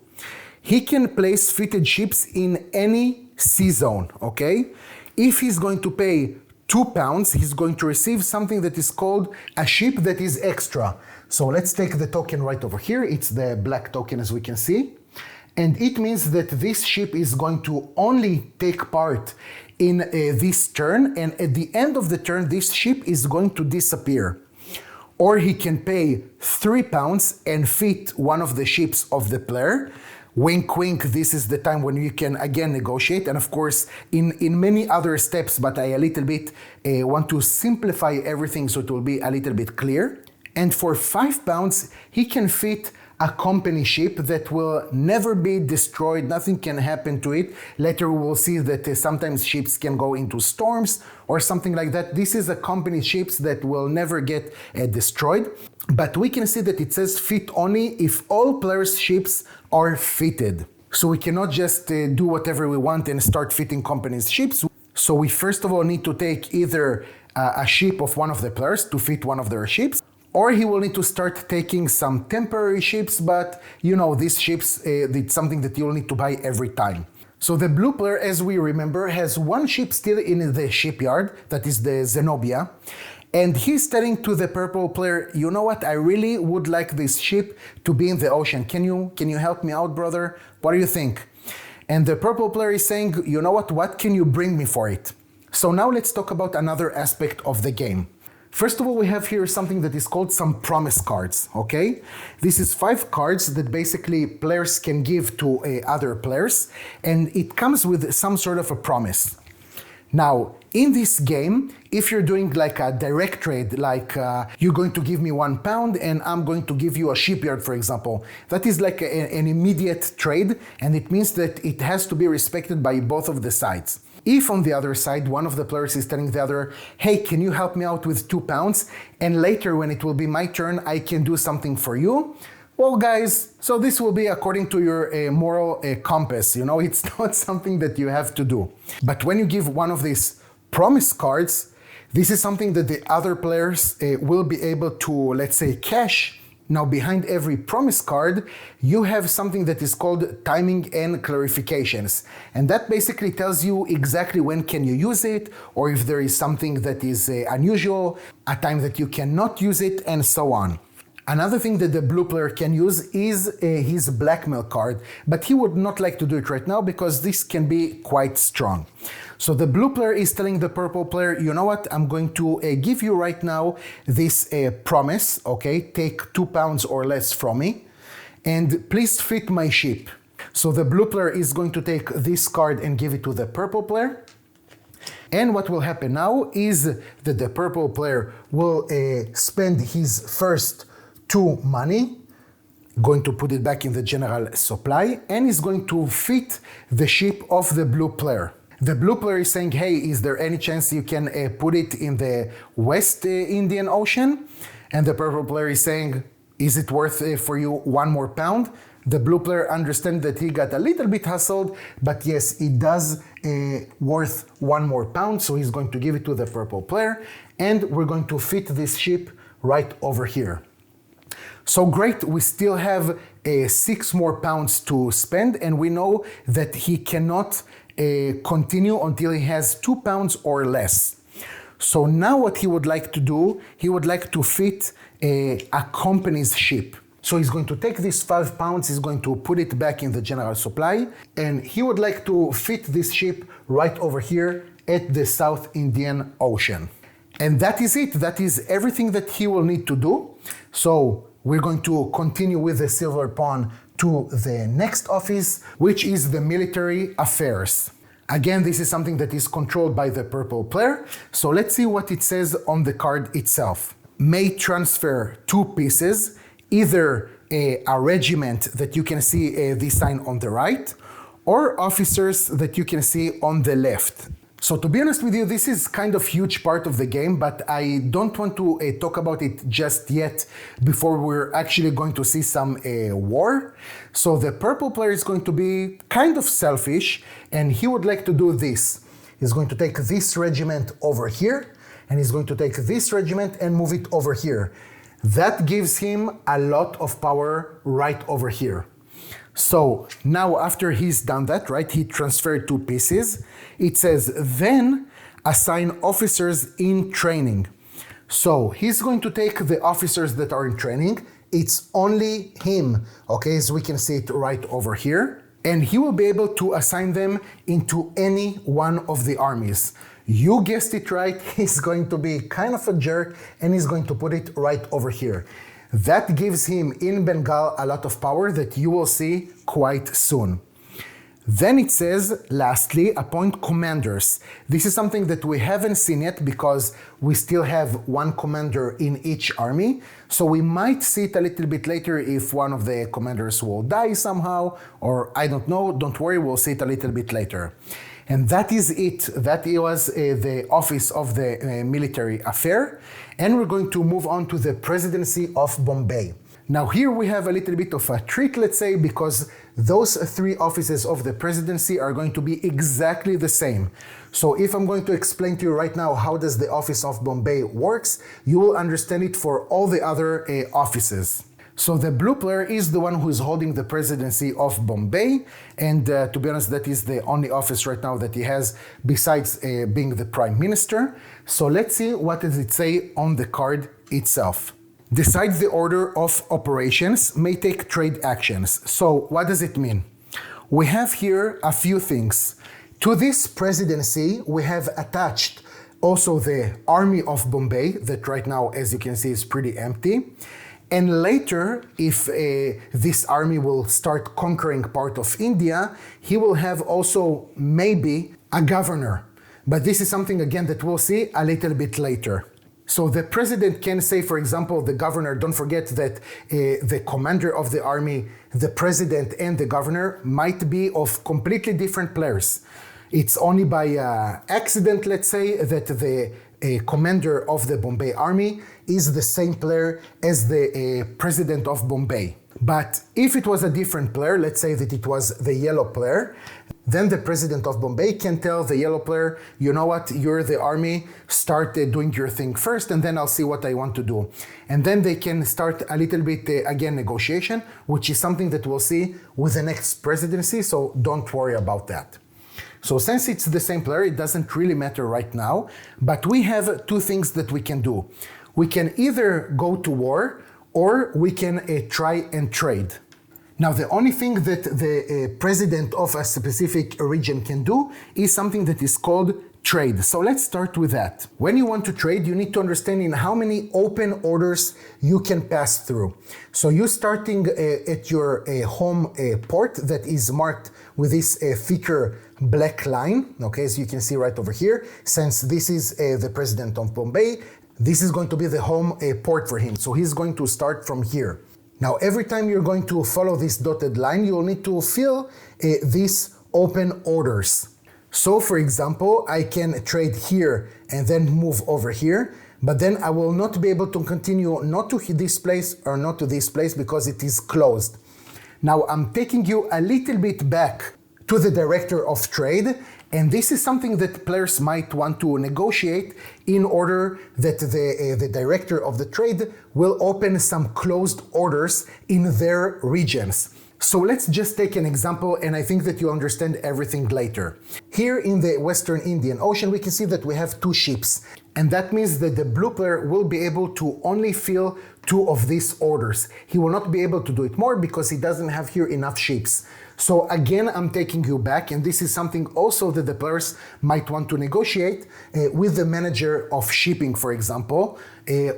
He can place fitted ships in any sea zone, okay? If he's going to pay 2 pounds, he's going to receive something that is called a ship that is extra. So let's take the token right over here. It's the black token, as we can see. And it means that this ship is going to only take part in this turn. And at the end of the turn, this ship is going to disappear. Or he can pay 3 pounds and fit one of the ships of the player. Wink, wink, this is the time when you can again negotiate. And of course, in many other steps, but I a little bit want to simplify everything so it will be a little bit clear. And for 5 pounds, he can fit a company ship that will never be destroyed. Nothing can happen to it. Later we will see that sometimes ships can go into storms or something like that. This is a company ships that will never get destroyed. But we can see that it says fit only if all players' ships are fitted. So we cannot just do whatever we want and start fitting companies' ships. So we first of all need to take either a ship of one of the players to fit one of their ships, or he will need to start taking some temporary ships, but you know, these ships, it's something that you'll need to buy every time. So the blue player, as we remember, has one ship still in the shipyard, that is the Zenobia. And he's telling to the purple player, you know what, I really would like this ship to be in the ocean. Can you help me out, brother? What do you think? And the purple player is saying, you know what can you bring me for it? So now let's talk about another aspect of the game. First of all, we have here something that is called some promise cards, okay? This is 5 cards that basically players can give to other players, and it comes with some sort of a promise. Now, in this game, if you're doing like a direct trade, like you're going to give me 1 pound and I'm going to give you a shipyard, for example, that is like an immediate trade, and it means that it has to be respected by both of the sides. If on the other side, one of the players is telling the other, hey, can you help me out with 2 pounds? And later when it will be my turn, I can do something for you. Well, guys, so this will be according to your moral compass, you know, it's not something that you have to do. But when you give one of these promise cards, this is something that the other players will be able to, let's say, cash. Now, behind every promise card, you have something that is called timing and clarifications. And that basically tells you exactly when can you use it, or if there is something that is unusual, a time that you cannot use it, and so on. Another thing that the blue player can use is his blackmail card, but he would not like to do it right now because this can be quite strong. So the blue player is telling the purple player, you know what, I'm going to give you right now this promise, okay, take 2 pounds or less from me, and please fit my ship. So the blue player is going to take this card and give it to the purple player. And what will happen now is that the purple player will spend his first 2 money, going to put it back in the general supply, and is going to fit the ship of the blue player. The blue player is saying, hey, is there any chance you can put it in the West Indian Ocean? And the purple player is saying, is it worth for you 1 more pound? The blue player understands that he got a little bit hustled, but yes, it does worth 1 more pound, so he's going to give it to the purple player, and we're going to fit this ship right over here. So great, we still have 6 more pounds to spend, and we know that he cannot continue until he has 2 pounds or less. So now what he would like to do, he would like to fit a company's ship. So he's going to take these 5 pounds, he's going to put it back in the general supply, and he would like to fit this ship right over here at the South Indian Ocean. And that is it. That is everything that he will need to do. So we're going to continue with the silver pawn to the next office, which is the military affairs. Again, this is something that is controlled by the purple player. So let's see what it says on the card itself. May transfer 2 pieces, either a regiment that you can see this sign on the right, or officers that you can see on the left. So to be honest with you, this is kind of huge part of the game, but I don't want to talk about it just yet before we're actually going to see some war. So the purple player is going to be kind of selfish, and he would like to do this. He's going to take this regiment over here, and he's going to take this regiment and move it over here. That gives him a lot of power right over here. So now after he's done that, right, he transferred 2 pieces. It says, then assign officers in training. So he's going to take the officers that are in training. It's only him, okay, as we can see it right over here. And he will be able to assign them into any one of the armies. You guessed it right, he's going to be kind of a jerk and he's going to put it right over here. That gives him in Bengal a lot of power that you will see quite soon. Then it says, lastly, appoint commanders. This is something that we haven't seen yet because we still have 1 commander in each army. So we might see it a little bit later if one of the commanders will die somehow, or I don't know, don't worry, we'll see it a little bit later. And that is it. That was the office of the military affair. And we're going to move on to the presidency of Bombay. Now here we have a little bit of a trick, let's say, because those 3 offices of the presidency are going to be exactly the same. So if I'm going to explain to you right now how does the office of Bombay works, you will understand it for all the other offices. So the blue player is the one who is holding the presidency of Bombay, and to be honest, that is the only office right now that he has besides being the prime minister. So let's see what does it say on the card itself. Decide the order of operations, may take trade actions. So what does it mean? We have here a few things. To this presidency, we have attached also the army of Bombay, that right now, as you can see, is pretty empty. And later, if this army will start conquering part of India, he will have also maybe a governor. But this is something, again, that we'll see a little bit later. So the president can say, for example, the governor, don't forget that the commander of the army, the president and the governor might be of completely different players. It's only by accident, let's say, that the commander of the Bombay army is the same player as the president of Bombay. But if it was a different player, let's say that it was the yellow player, then the president of Bombay can tell the yellow player, you know what, you're the army, start doing your thing first, and then I'll see what I want to do. And then they can start a little bit, again, negotiation, which is something that we'll see with the next presidency, so don't worry about that. So since it's the same player, it doesn't really matter right now, but we have 2 things that we can do. We can either go to war, or we can try and trade. Now, the only thing that the president of a specific region can do is something that is called trade. So let's start with that. When you want to trade, you need to understand in how many open orders you can pass through. So you're starting at your home port that is marked with this thicker black line, okay, as you can see right over here. Since this is the president of Bombay, this is going to be the home port for him. So he's going to start from here. Now, every time you're going to follow this dotted line, you'll need to fill these open orders. So, for example, I can trade here and then move over here, but then I will not be able to continue not to this place or not to this place because it is closed. Now, I'm taking you a little bit back to the director of trade, and this is something that players might want to negotiate in order that the director of the trade will open some closed orders in their regions. So let's just take an example, and I think that you understand everything later. Here in the Western Indian Ocean, we can see that we have 2 ships, and that means that the blue player will be able to only fill 2 of these orders. He will not be able to do it more because he doesn't have here enough ships. So again, I'm taking you back, and this is something also that the players might want to negotiate with the manager of shipping, for example,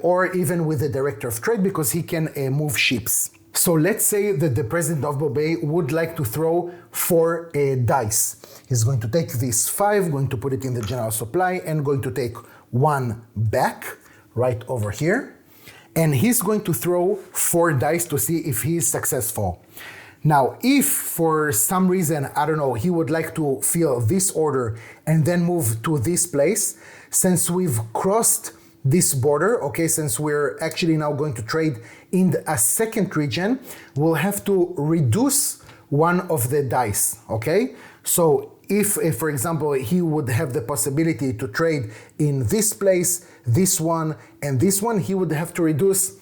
or even with the director of trade, because he can move ships. So let's say that the president of Bombay would like to throw 4 dice. He's going to take this 5, going to put it in the general supply, and going to take 1 back, right over here. And he's going to throw 4 dice to see if he is successful. Now, if for some reason, I don't know, he would like to fill this order and then move to this place, since we've crossed this border, okay, since we're actually now going to trade in a second region, we'll have to reduce one of the dice, okay? So if, for example, he would have the possibility to trade in this place, this one, and this one, he would have to reduce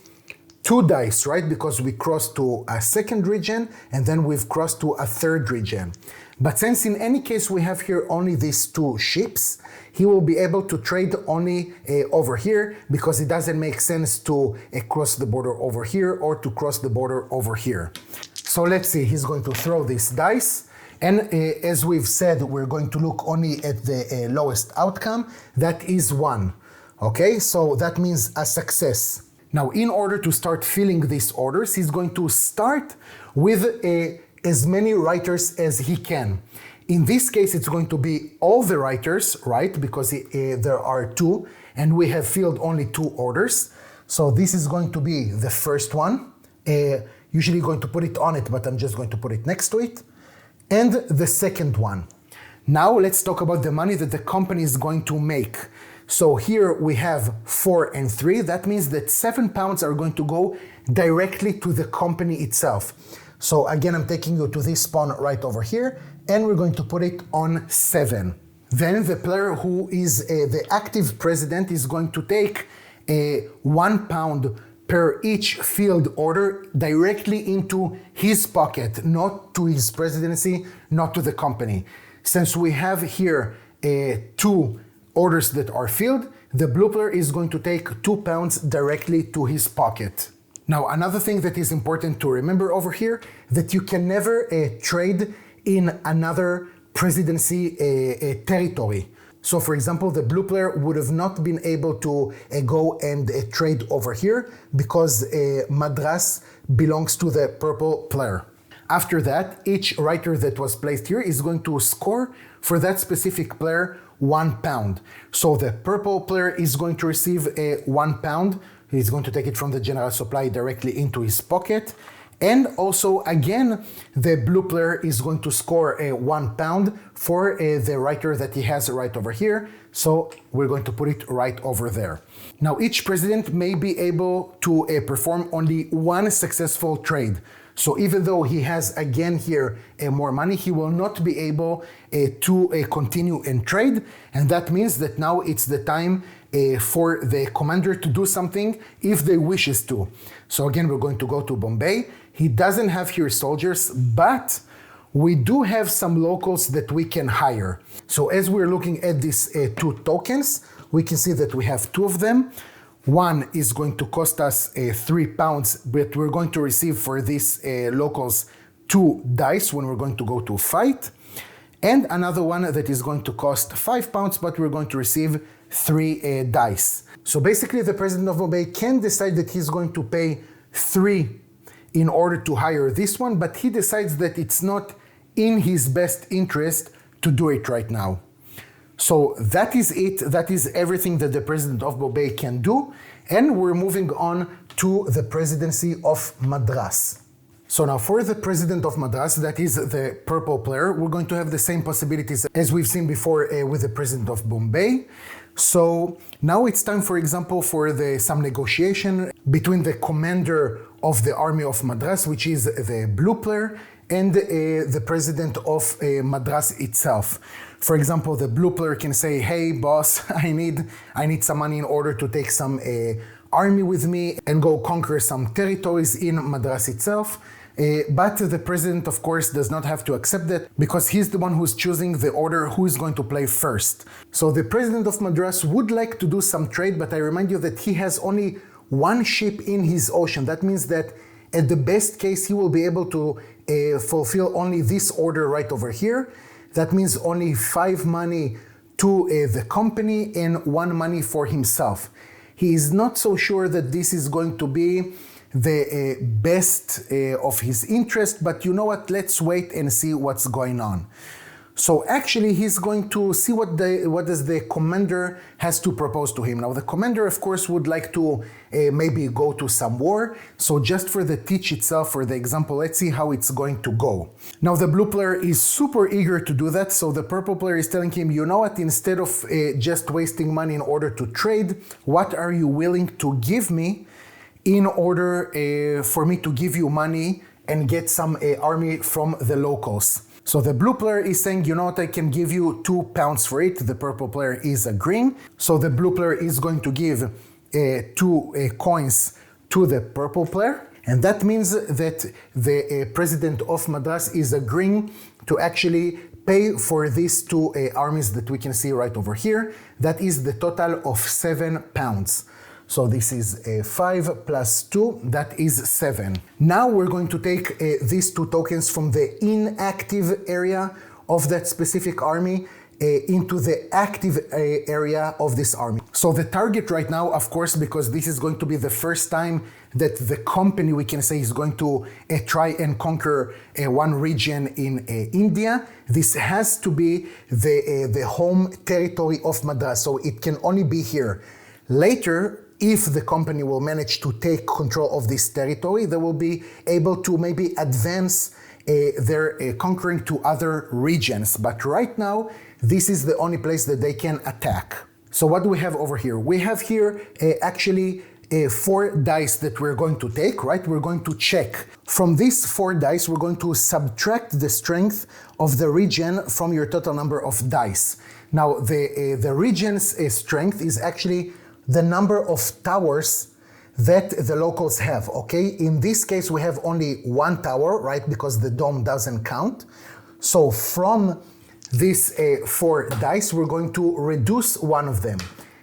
2 dice, right? Because we crossed to a second region and then we've crossed to a third region. But since in any case we have here only these 2 ships, he will be able to trade only over here, because it doesn't make sense to cross the border over here or to cross the border over here. So let's see, he's going to throw this dice. And as we've said, we're going to look only at the lowest outcome. That is 1. Okay, so that means a success. Now, in order to start filling these orders, he's going to start with as many writers as he can. In this case, it's going to be all the writers, right? Because there are 2, and we have filled only 2 orders. So this is going to be the first one. Usually going to put it on it, but I'm just going to put it next to it. And the second one. Now let's talk about the money that the company is going to make. So here we have 4 and 3. That means that 7 pounds are going to go directly to the company itself. So again, I'm taking you to this pawn right over here, and we're going to put it on 7. Then the player who is the active president is going to take 1 pound per each filled order directly into his pocket, not to his presidency, not to the company. Since we have here 2 orders that are filled, the blue player is going to take 2 pounds directly to his pocket. Now, another thing that is important to remember over here, that you can never trade in another presidency territory. So for example, the blue player would have not been able to go and trade over here, because Madras belongs to the purple player. After that, each writer that was placed here is going to score for that specific player 1 pound. So the purple player is going to receive 1 pound. He's going to take it from the general supply directly into his pocket. And also, again, the blue player is going to score 1 pound for the writer that he has right over here. So we're going to put it right over there. Now, each president may be able to perform only 1 successful trade. So even though he has again here more money, he will not be able to continue and trade. And that means that now it's the time for the commander to do something if they wishes to. So again, we're going to go to Bombay. He doesn't have here soldiers, but we do have some locals that we can hire. So as we're looking at these 2 tokens, we can see that we have 2 of them. One is going to cost us 3 pounds, but we're going to receive for these locals 2 dice when we're going to go to fight. And another one that is going to cost 5 pounds, but we're going to receive 3 dice. So basically the president of Bombay can decide that he's going to pay 3 in order to hire this one, but he decides that it's not in his best interest to do it right now. So that is it. That is everything that the president of Bombay can do. And we're moving on to the presidency of Madras. So now for the president of Madras, that is the purple player, we're going to have the same possibilities as we've seen before with the president of Bombay. So now it's time, for example, for some negotiation between the commander of the army of Madras, which is the blue player, and the president of Madras itself. For example, the blue player can say, hey boss, I need some money in order to take some army with me and go conquer some territories in Madras itself. But the president, of course, does not have to accept that, because he's the one who's choosing the order who is going to play first. So the president of Madras would like to do some trade, but I remind you that he has only 1 ship in his ocean. That means that at the best case, he will be able to fulfill only this order right over here. That means only 5 money to the company and 1 money for himself. He is not so sure that this is going to be the best of his interest, but you know what, let's wait and see what's going on. So actually he's going to see what does the commander has to propose to him. Now the commander of course would like to maybe go to some war. So just for the teach itself, for the example, let's see how it's going to go. Now the blue player is super eager to do that. So the purple player is telling him, you know what, instead of just wasting money in order to trade, what are you willing to give me in order for me to give you money and get some army from the locals? So the blue player is saying, you know what, I can give you 2 pounds for it. The purple player is agreeing. So the blue player is going to give 2 coins to the purple player. And that means that the president of Madras is agreeing to actually pay for these 2 armies that we can see right over here. That is the total of 7 pounds. So this is 5 plus 2, that is 7. Now we're going to take these 2 tokens from the inactive area of that specific army into the active area of this army. So the target right now, of course, because this is going to be the first time that the company, we can say, is going to try and conquer one region in India. This has to be the home territory of Madras, so it can only be here. Later, if the company will manage to take control of this territory, they will be able to maybe advance their conquering to other regions. But right now, this is the only place that they can attack. So what do we have over here? We have here actually 4 dice that we're going to take, right? We're going to check. From these 4 dice, we're going to subtract the strength of the region from your total number of dice. Now, the region's strength is actually the number of towers that the locals have, okay? In this case, we have only 1 tower, right? Because the dome doesn't count. So from these 4 dice, we're going to reduce 1 of them.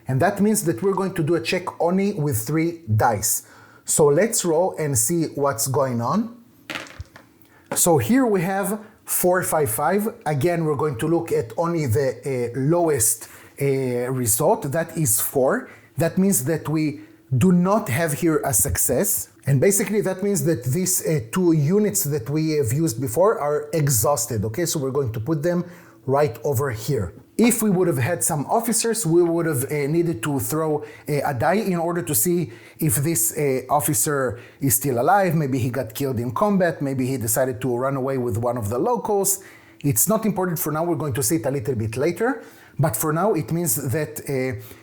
And that means that we're going to do a check only with 3 dice. So let's roll and see what's going on. So here we have 4, 5, 5. Again, we're going to look at only the lowest result, that is 4. That means that we do not have here a success. And basically that means that these 2 units that we have used before are exhausted, okay? So we're going to put them right over here. If we would have had some officers, we would have needed to throw a die in order to see if this officer is still alive. Maybe he got killed in combat. Maybe he decided to run away with one of the locals. It's not important for now. We're going to see it a little bit later. But for now, it means that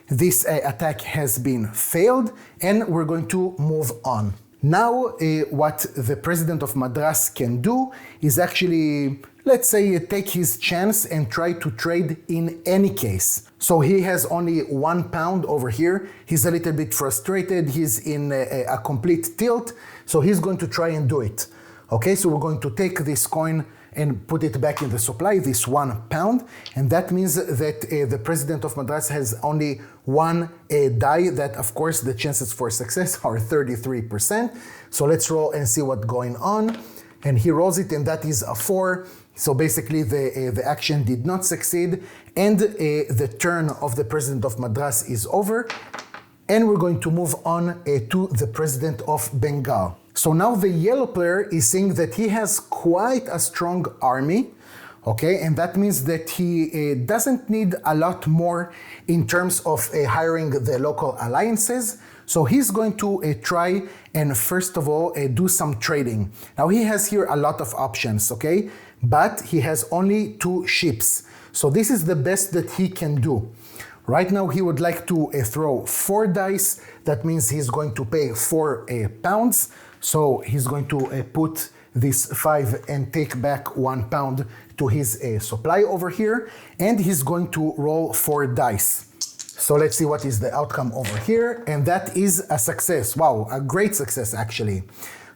this attack has been failed and we're going to move on. Now, what the president of Madras can do is actually, let's say, take his chance and try to trade in any case. So he has only 1 pound over here. He's a little bit frustrated. He's in a complete tilt. So he's going to try and do it. Okay, so we're going to take this coin and put it back in the supply, this 1 pound. And that means that the president of Madras has only 1 die, that of course the chances for success are 33%. So let's roll and see what's going on. And he rolls it and that is a 4. So basically the action did not succeed and the turn of the president of Madras is over. And we're going to move on to the president of Bengal. So now the yellow player is saying that he has quite a strong army, okay? And that means that he doesn't need a lot more in terms of hiring the local alliances. So he's going to try and first of all do some trading. Now he has here a lot of options, okay? But he has only 2 ships. So this is the best that he can do. Right now he would like to throw 4 dice. That means he's going to pay 4 pounds. So he's going to put this 5 and take back 1 pound to his supply over here. And he's going to roll 4 dice. So let's see what is the outcome over here. And that is a success. Wow, a great success actually.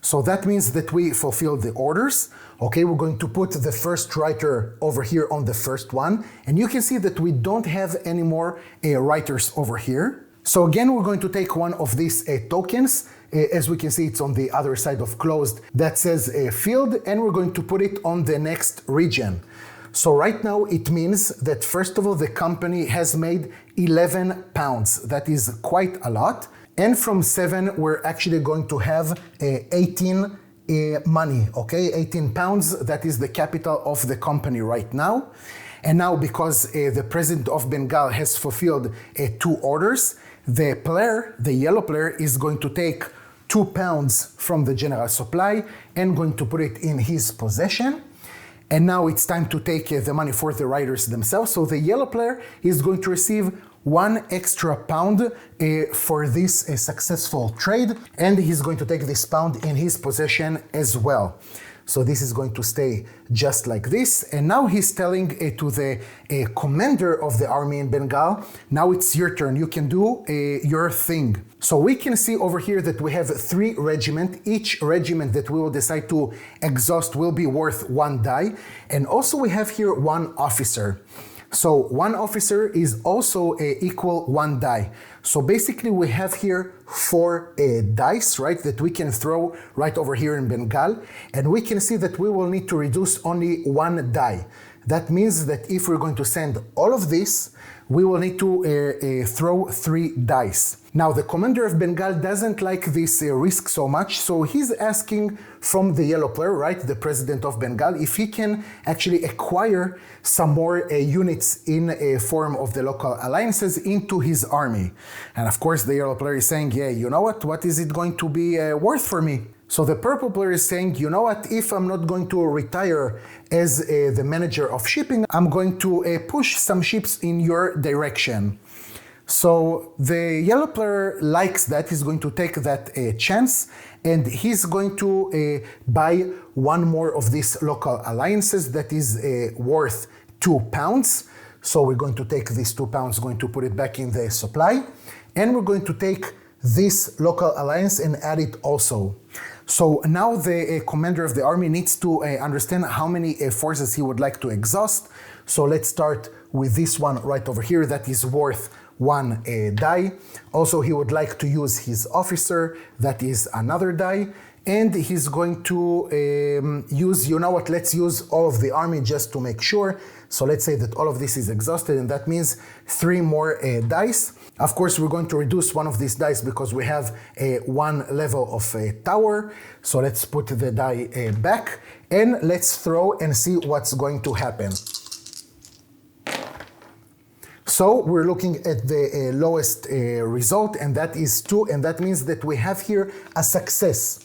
So that means that we fulfilled the orders. Okay, we're going to put the first writer over here on the first one. And you can see that we don't have any more writers over here. So again, we're going to take one of these tokens. As we can see, it's on the other side of closed that says field, and we're going to put it on the next region. So right now it means that first of all, the company has made 11 pounds. That is quite a lot. And from 7, we're actually going to have 18 money, okay? 18 pounds, that is the capital of the company right now. And now because the president of Bengal has fulfilled 2 orders, the player, the yellow player, is going to take 2 pounds from the general supply and going to put it in his possession. And now it's time to take the money for the riders themselves. So the yellow player is going to receive 1 extra pound for this successful trade, and he's going to take this pound in his possession as well. So this is going to stay just like this. And now he's telling to the commander of the army in Bengal, now it's your turn, you can do your thing. So we can see over here that we have 3 regiments. Each regiment that we will decide to exhaust will be worth 1 die. And also we have here 1 officer. So 1 officer is also equal 1 die. So basically we have here 4 dice, right, that we can throw right over here in Bengal. And we can see that we will need to reduce only 1 die. That means that if we're going to send all of this, we will need to throw 3 dice. Now the commander of Bengal doesn't like this risk so much, so he's asking from the yellow player, right, the president of Bengal, if he can actually acquire some more units in a form of the local alliances into his army. And of course the yellow player is saying, yeah, you know what is it going to be worth for me? So the purple player is saying, you know what, if I'm not going to retire as the manager of shipping, I'm going to push some ships in your direction. So the yellow player likes that, he's going to take that chance, and he's going to buy 1 more of these local alliances that is worth 2 pounds. So we're going to take these 2 pounds, going to put it back in the supply, and we're going to take this local alliance and add it also. So now the commander of the army needs to understand how many forces he would like to exhaust. So let's start with this one right over here that is worth 1 die. Also, he would like to use his officer, that is another die. And he's going to use, you know what, let's use all of the army just to make sure. So let's say that all of this is exhausted, and that means 3 more dice. Of course, we're going to reduce one of these dice because we have 1 level of tower. So let's put the die back and let's throw and see what's going to happen. So we're looking at the lowest result, and that is 2, and that means that we have here a success.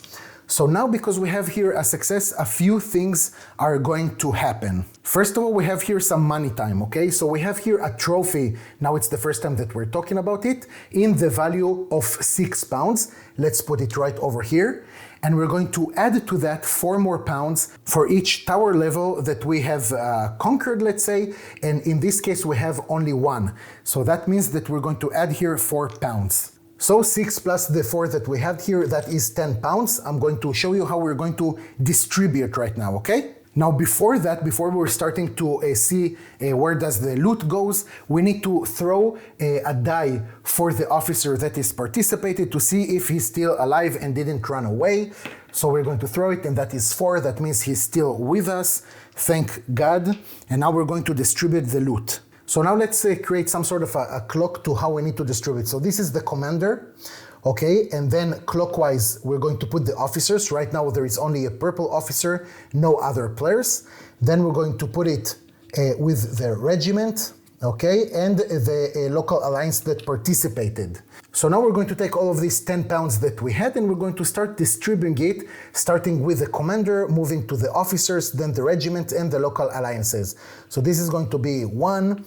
So now because we have here a success, a few things are going to happen. First of all, we have here some money time, okay? So we have here a trophy, now it's the first time that we're talking about it, in the value of 6 pounds. Let's put it right over here. And we're going to add to that 4 more pounds for each tower level that we have conquered, let's say. And in this case, we have only 1. So that means that we're going to add here 4 pounds. So 6 plus the 4 that we had here, that is 10 pounds. I'm going to show you how we're going to distribute right now, okay? Now before that, before we're starting to see where does the loot goes, we need to throw a die for the officer that is participated to see if he's still alive and didn't run away. So we're going to throw it, and that is 4. That means he's still with us. Thank God. And now we're going to distribute the loot. So now let's create some sort of a clock to how we need to distribute. So this is the commander, okay? And then clockwise, we're going to put the officers. Right now there is only a purple officer, no other players. Then we're going to put it with the regiment, okay? And the local alliance that participated. So now we're going to take all of these 10 pounds that we had, and we're going to start distributing it, starting with the commander, moving to the officers, then the regiment and the local alliances. So this is going to be 1,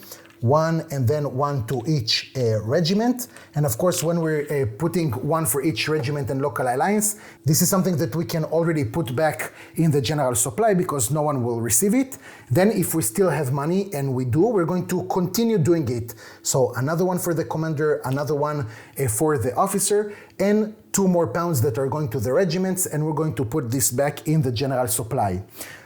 and then 1 to each regiment. And of course, when we're putting 1 for each regiment and local alliance, this is something that we can already put back in the general supply because no one will receive it. Then if we still have money, and we do, we're going to continue doing it. So another 1 for the commander, another 1 for the officer, and 2 more pounds that are going to the regiments, and we're going to put this back in the general supply.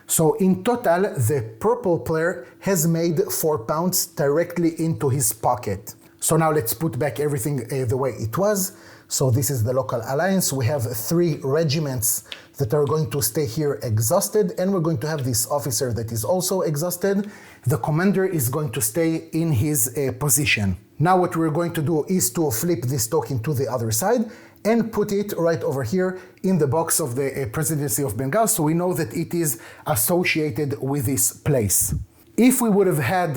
So in total, the purple player has made 4 pounds directly into his pocket. So now let's put back everything the way it was. So this is the local alliance. We have 3 regiments that are going to stay here exhausted, and we're going to have this officer that is also exhausted. The commander is going to stay in his position. Now what we're going to do is to flip this token to the other side and put it right over here in the box of the presidency of Bengal, so we know that it is associated with this place. If we would have had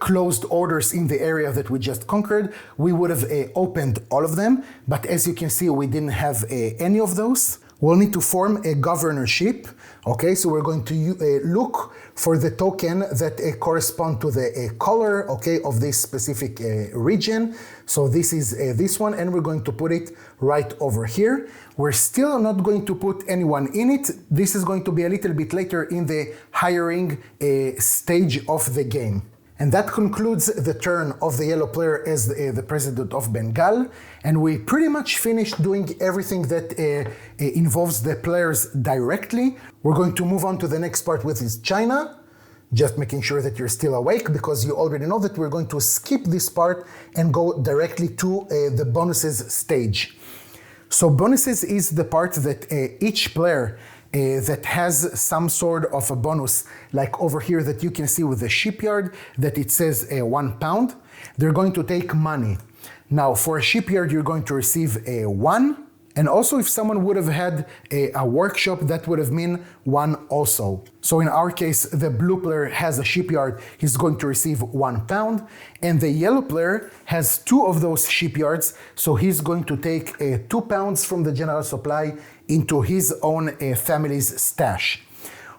closed orders in the area that we just conquered, we would have opened all of them, but as you can see, we didn't have any of those. We'll need to form a governorship. Okay, so we're going to look for the token that correspond to the color, okay, of this specific region. So this is this one, and we're going to put it right over here. We're still not going to put anyone in it. This is going to be a little bit later in the hiring stage of the game. And that concludes the turn of the yellow player as the president of Bengal. And we pretty much finished doing everything that involves the players directly. We're going to move on to the next part, which is China. Just making sure that you're still awake, because you already know that we're going to skip this part and go directly to the bonuses stage. So bonuses is the part that each player that has some sort of a bonus, like over here that you can see with the shipyard, that it says £1, they're going to take money. Now for a shipyard, you're going to receive a 1. And also if someone would have had a workshop, that would have mean 1 also. So in our case, the blue player has a shipyard, he's going to receive £1. And the yellow player has 2 of those shipyards, so he's going to take £2 from the general supply into his own family's stash.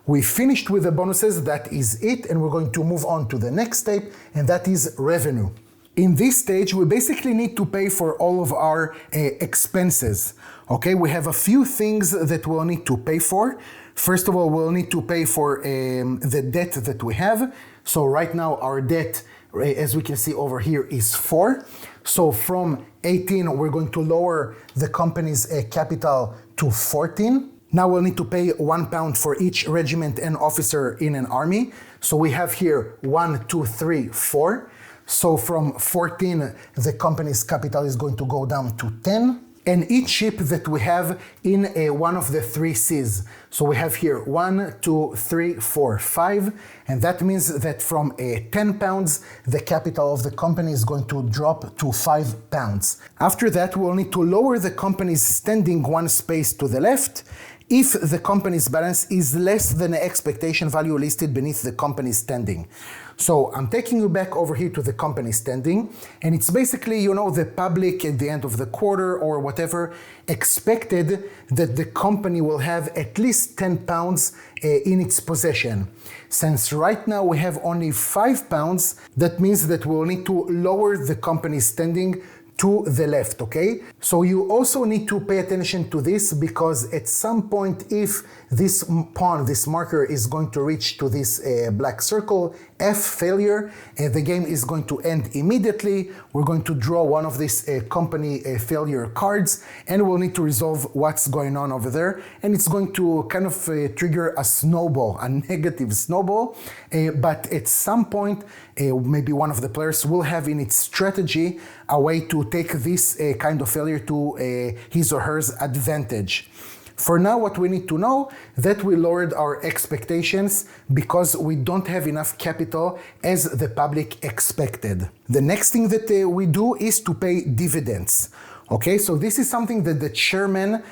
We finished with the bonuses, that is it, and we're going to move on to the next step, and that is revenue. In this stage, we basically need to pay for all of our expenses. Okay, we have a few things that we'll need to pay for. First of all, we'll need to pay for the debt that we have. So right now our debt, as we can see over here, is 4. So from 18, we're going to lower the company's capital to 14. Now we'll need to pay £1 for each regiment and officer in an army. So we have here 1, 2, 3, 4. So from 14, the company's capital is going to go down to 10. And each ship that we have in one of the 3 Cs. So we have here 1, 2, 3, 4, 5. And that means that from £10, the capital of the company is going to drop to £5. After that, we'll need to lower the company's standing 1 space to the left if the company's balance is less than the expectation value listed beneath the company's standing. So I'm taking you back over here to the company standing, and it's basically, you know, the public at the end of the quarter or whatever expected that the company will have at least £10 in its possession. Since right now we have only £5, that means that we'll need to lower the company's standing to the left, okay? So you also need to pay attention to this, because at some point, if this pawn, this marker, is going to reach to this black circle, F, failure, the game is going to end immediately. We're going to draw one of these company failure cards, and we'll need to resolve what's going on over there. And it's going to kind of trigger a snowball, a negative snowball. But at some point, maybe one of the players will have in its strategy a way to take this kind of failure to his or hers advantage. For now, what we need to know that we lowered our expectations because we don't have enough capital as the public expected. The next thing that we do is to pay dividends. Okay, so this is something that the chairman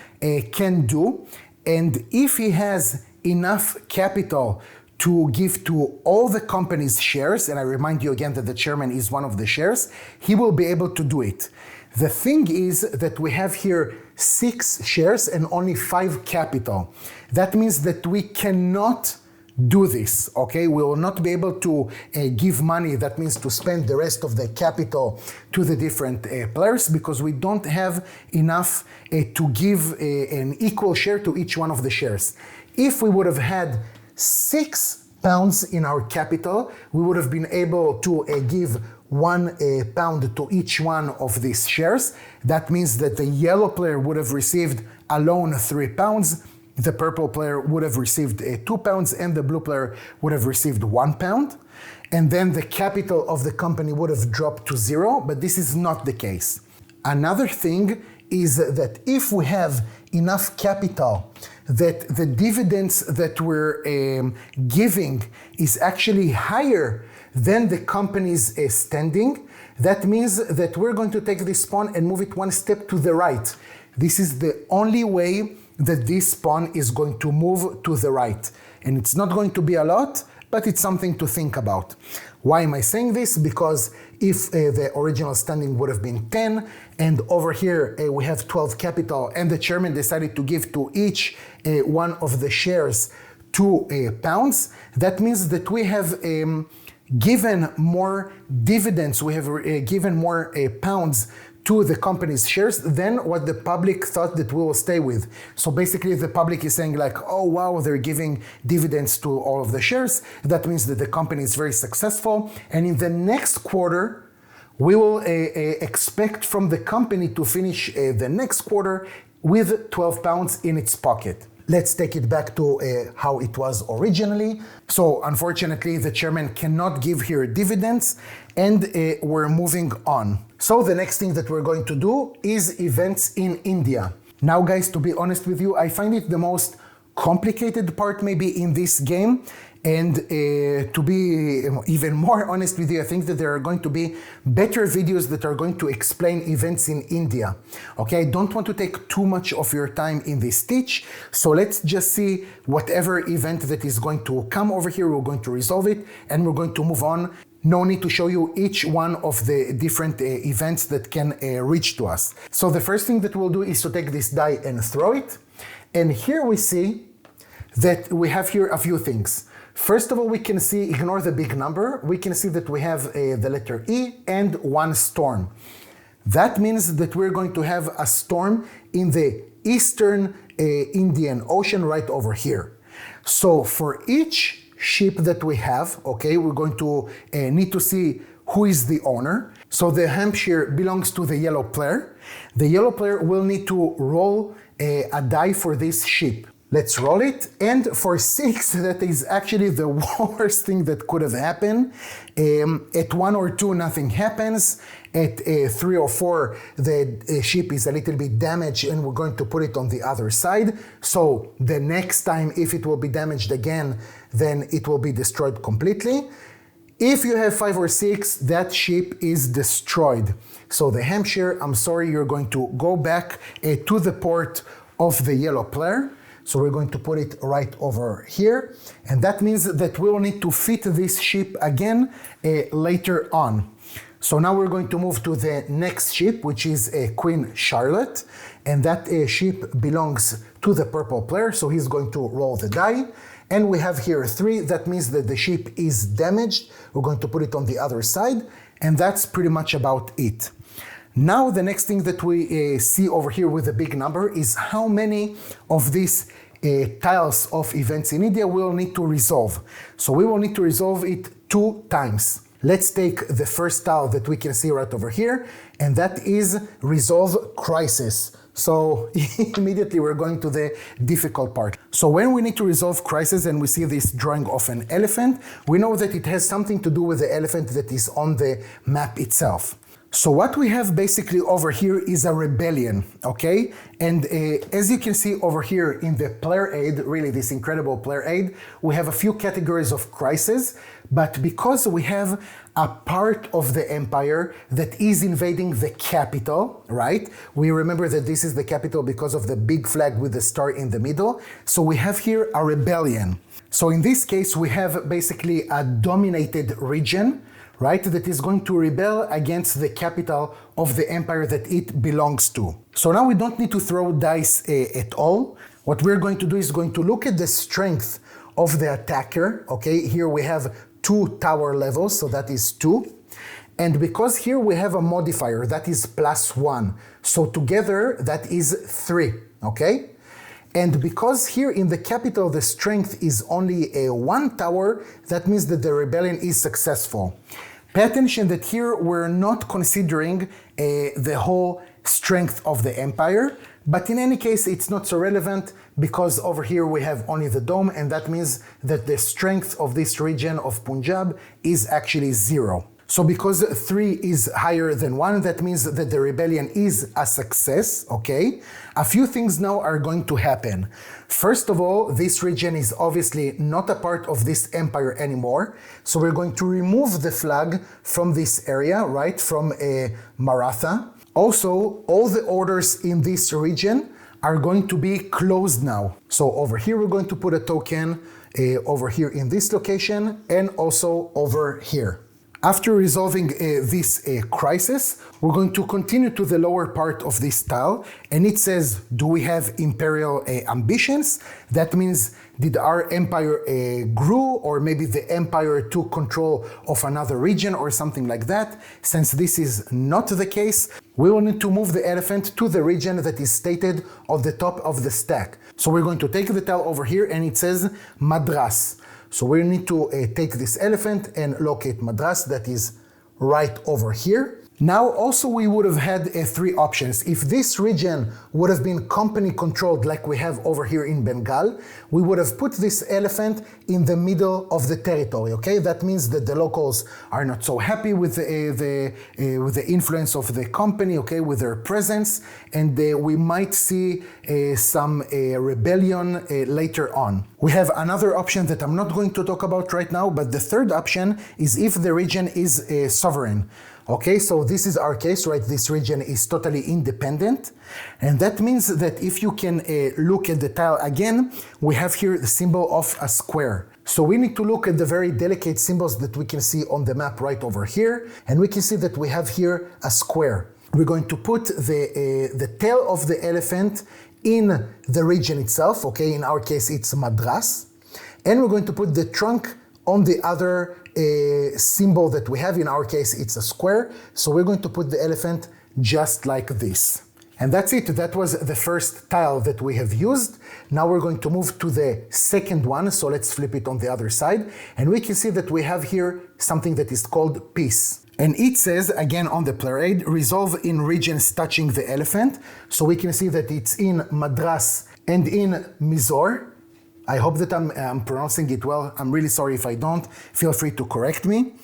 can do, and if he has enough capital to give to all the company's shares, and I remind you again that the chairman is one of the shares, he will be able to do it. The thing is that we have here 6 shares and only 5 capital. That means that we cannot do this, okay? We will not be able to give money, that means to spend the rest of the capital to the different players, because we don't have enough to give an equal share to each one of the shares. If we would have had £6 in our capital, we would have been able to give £1 to each one of these shares. That means that the yellow player would have received alone £3, the purple player would have received 2 pounds and the blue player would have received 1 pound. And then the capital of the company would have dropped to 0, but this is not the case. Another thing is that if we have enough capital that the dividends that we're giving is actually higher than the company's standing, that means that we're going to take this pawn and move it one step to the right. This is the only way that this pawn is going to move to the right. And it's not going to be a lot, but it's something to think about. Why am I saying this? Because if the original standing would have been 10, and over here we have 12 capital, and the chairman decided to give to each one of the shares 2 pounds, that means that we have given more dividends, we have given more pounds to the company's shares than what the public thought that we will stay with. So basically the public is saying like, oh wow, they're giving dividends to all of the shares. That means that the company is very successful. And in the next quarter, we will expect from the company to finish the next quarter with 12 pounds in its pocket. Let's take it back to how it was originally. So unfortunately, the chairman cannot give here dividends, and we're moving on. So the next thing that we're going to do is events in India. Now guys, to be honest with you, I find it the most complicated part maybe in this game. And to be even more honest with you, I think that there are going to be better videos that are going to explain events in India. Okay, I don't want to take too much of your time in this teach. So let's just see whatever event that is going to come over here. We're going to resolve it and we're going to move on. No need to show you each one of the different events that can reach to us. So the first thing that we'll do is to take this die and throw it. And here we see that we have here a few things. First of all, we can see, ignore the big number, we can see that we have the letter E and 1 storm. That means that we're going to have a storm in the eastern Indian Ocean right over here. So for each ship that we have, okay, we're going to need to see who is the owner. So the Hampshire belongs to the yellow player. The yellow player will need to roll a die for this ship. Let's roll it, and for 6, that is actually the worst thing that could have happened. At 1 or 2, nothing happens. At 3 or 4, the ship is a little bit damaged, and we're going to put it on the other side. So the next time, if it will be damaged again, then it will be destroyed completely. If you have 5 or 6, that ship is destroyed. So the Hampshire, I'm sorry, you're going to go back to the port of the yellow player. So we're going to put it right over here. And that means that we'll need to fit this ship again later on. So now we're going to move to the next ship, which is Queen Charlotte. And that ship belongs to the purple player. So he's going to roll the die. And we have here 3. That means that the ship is damaged. We're going to put it on the other side. And that's pretty much about it. Now the next thing that we see over here with the big number is how many of these tiles of events in India we'll need to resolve. So we will need to resolve it 2 times. Let's take the first tile that we can see right over here, and that is resolve crisis. So immediately we're going to the difficult part. So when we need to resolve crisis and we see this drawing of an elephant, we know that it has something to do with the elephant that is on the map itself. So what we have basically over here is a rebellion, okay? And as you can see over here in the player aid, really this incredible player aid, we have a few categories of crisis, but because we have a part of the empire that is invading the capital, right? We remember that this is the capital because of the big flag with the star in the middle. So we have here a rebellion. So in this case, we have basically a dominated region, right, that is going to rebel against the capital of the empire that it belongs to. So now we don't need to throw dice at all. What we're going to do is going to look at the strength of the attacker. Okay, here we have 2 tower levels, so that is 2. And because here we have a modifier, that is +1. So together that is 3, okay? And because here in the capital the strength is only a 1 tower, that means that the rebellion is successful. Pay attention that here we're not considering the whole strength of the empire. But in any case, it's not so relevant because over here we have only the dome, and that means that the strength of this region of Punjab is actually 0. So because 3 is higher than 1, that means that the rebellion is a success, okay? A few things now are going to happen. First of all, this region is obviously not a part of this empire anymore. So we're going to remove the flag from this area, right? From Maratha. Also, all the orders in this region are going to be closed now. So over here, we're going to put a token over here in this location and also over here. After resolving this crisis, we're going to continue to the lower part of this tile, and it says, do we have imperial ambitions? That means, did our empire grew, or maybe the empire took control of another region or something like that? Since this is not the case, we will need to move the elephant to the region that is stated on the top of the stack. So we're going to take the tile over here, and it says Madras. So we need to take this elephant and locate Madras, that is right over here. Now also we would have had 3 options. If this region would have been company controlled like we have over here in Bengal, we would have put this elephant in the middle of the territory, okay? That means that the locals are not so happy with the influence of the company, okay, with their presence, and we might see some rebellion later on. We have another option that I'm not going to talk about right now, but the third option is if the region is sovereign. Okay, so this is our case, right? This region is totally independent. And that means that if you can look at the tile again, we have here the symbol of a square. So we need to look at the very delicate symbols that we can see on the map right over here. And we can see that we have here a square. We're going to put the tail of the elephant in the region itself. Okay, in our case, it's Madras. And we're going to put the trunk on the other symbol that we have. In our case, it's a square. So we're going to put the elephant just like this. And that's it. That was the first tile that we have used. Now we're going to move to the second one. So let's flip it on the other side. And we can see that we have here something that is called peace. And it says, again on the parade, resolve in regions touching the elephant. So we can see that it's in Madras and in Mysore. I hope that I'm pronouncing it well. I'm really sorry if I don't. Feel free to correct me.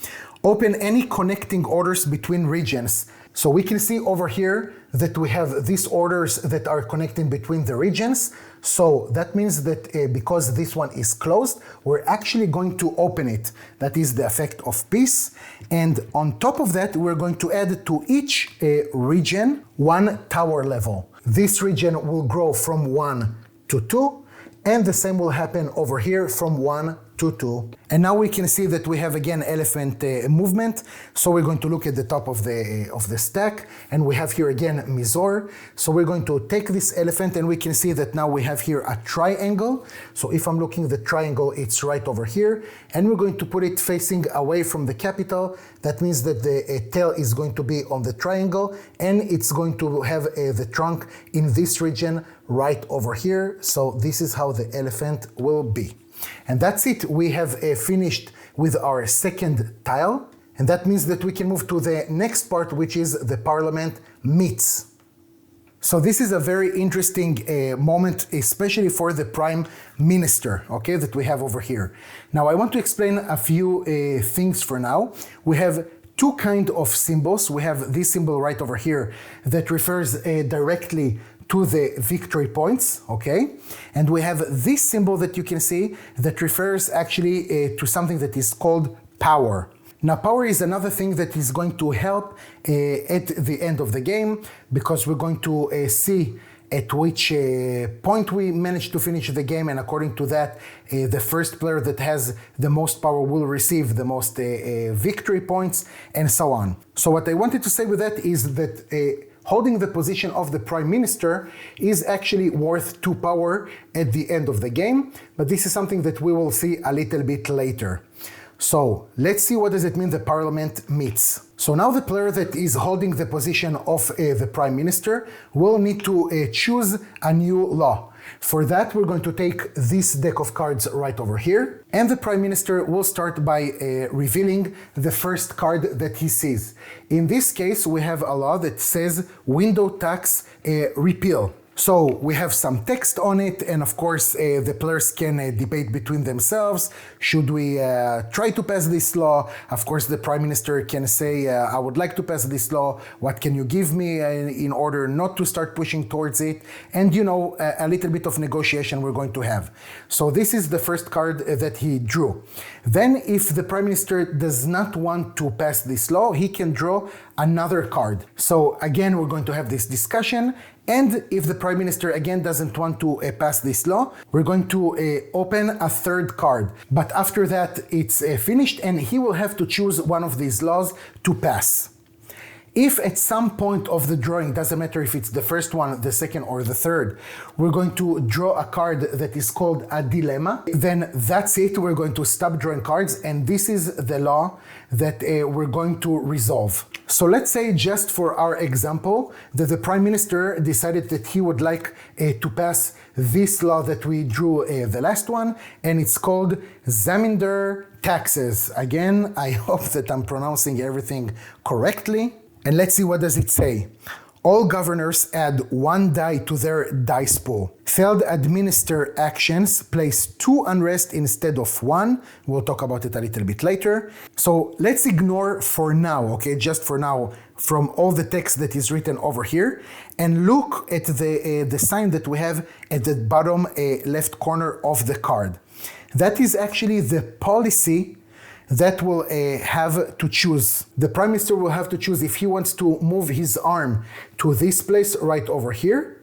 Open any connecting orders between regions. So we can see over here that we have these orders that are connecting between the regions. So that means that because this one is closed, we're actually going to open it. That is the effect of peace. And on top of that, we're going to add to each region 1 tower level. This region will grow from 1 to 2. And the same will happen over here from 1 to 2. And now we can see that we have again elephant movement. So we're going to look at the top of the stack, and we have here again Mysore. So we're going to take this elephant, and we can see that now we have here a triangle. So if I'm looking at the triangle, it's right over here, and we're going to put it facing away from the capital. That means that the tail is going to be on the triangle, and it's going to have the trunk in this region right over here. So this is how the elephant will be. And that's it. We have finished with our second tile. And that means that we can move to the next part, which is the parliament meets. So this is a very interesting moment, especially for the prime minister, okay, that we have over here. Now I want to explain a few things for now. We have 2 kinds of symbols. We have this symbol right over here that refers directly to the victory points, okay? And we have this symbol that you can see that refers actually to something that is called power. Now, power is another thing that is going to help at the end of the game, because we're going to see at which point we manage to finish the game, and according to that, the first player that has the most power will receive the most victory points, and so on. So what I wanted to say with that is that holding the position of the prime minister is actually worth 2 power at the end of the game, but this is something that we will see a little bit later. So let's see what does it mean the parliament meets. So now the player that is holding the position of the prime minister will need to choose a new law. For that, we're going to take this deck of cards right over here, and the prime minister will start by revealing the first card that he sees. In this case, we have a law that says window tax repeal. So we have some text on it, and of course the players can debate between themselves. Should we try to pass this law? Of course the prime minister can say, I would like to pass this law. What can you give me in order not to start pushing towards it? And you know, a little bit of negotiation we're going to have. So this is the first card that he drew. Then if the prime minister does not want to pass this law, he can draw another card. So again, we're going to have this discussion. And if the prime minister again doesn't want to pass this law, we're going to open a third card. But after that, it's finished, and he will have to choose one of these laws to pass. If at some point of the drawing, doesn't matter if it's the first one, the second, or the third, we're going to draw a card that is called a dilemma, then that's it. We're going to stop drawing cards, and this is the law that we're going to resolve. So let's say, just for our example, that the prime minister decided that he would like to pass this law that we drew, the last one, and it's called Zamindar taxes. Again, I hope that I'm pronouncing everything correctly. And let's see, what does it say? All governors add 1 die to their dice pool. Failed administer actions place 2 unrest instead of 1. We'll talk about it a little bit later. So let's ignore for now, okay, just for now, from all the text that is written over here, and look at the sign that we have at the bottom left corner of the card. That is actually the policy that will have to choose. The prime minister will have to choose if he wants to move his arm to this place right over here,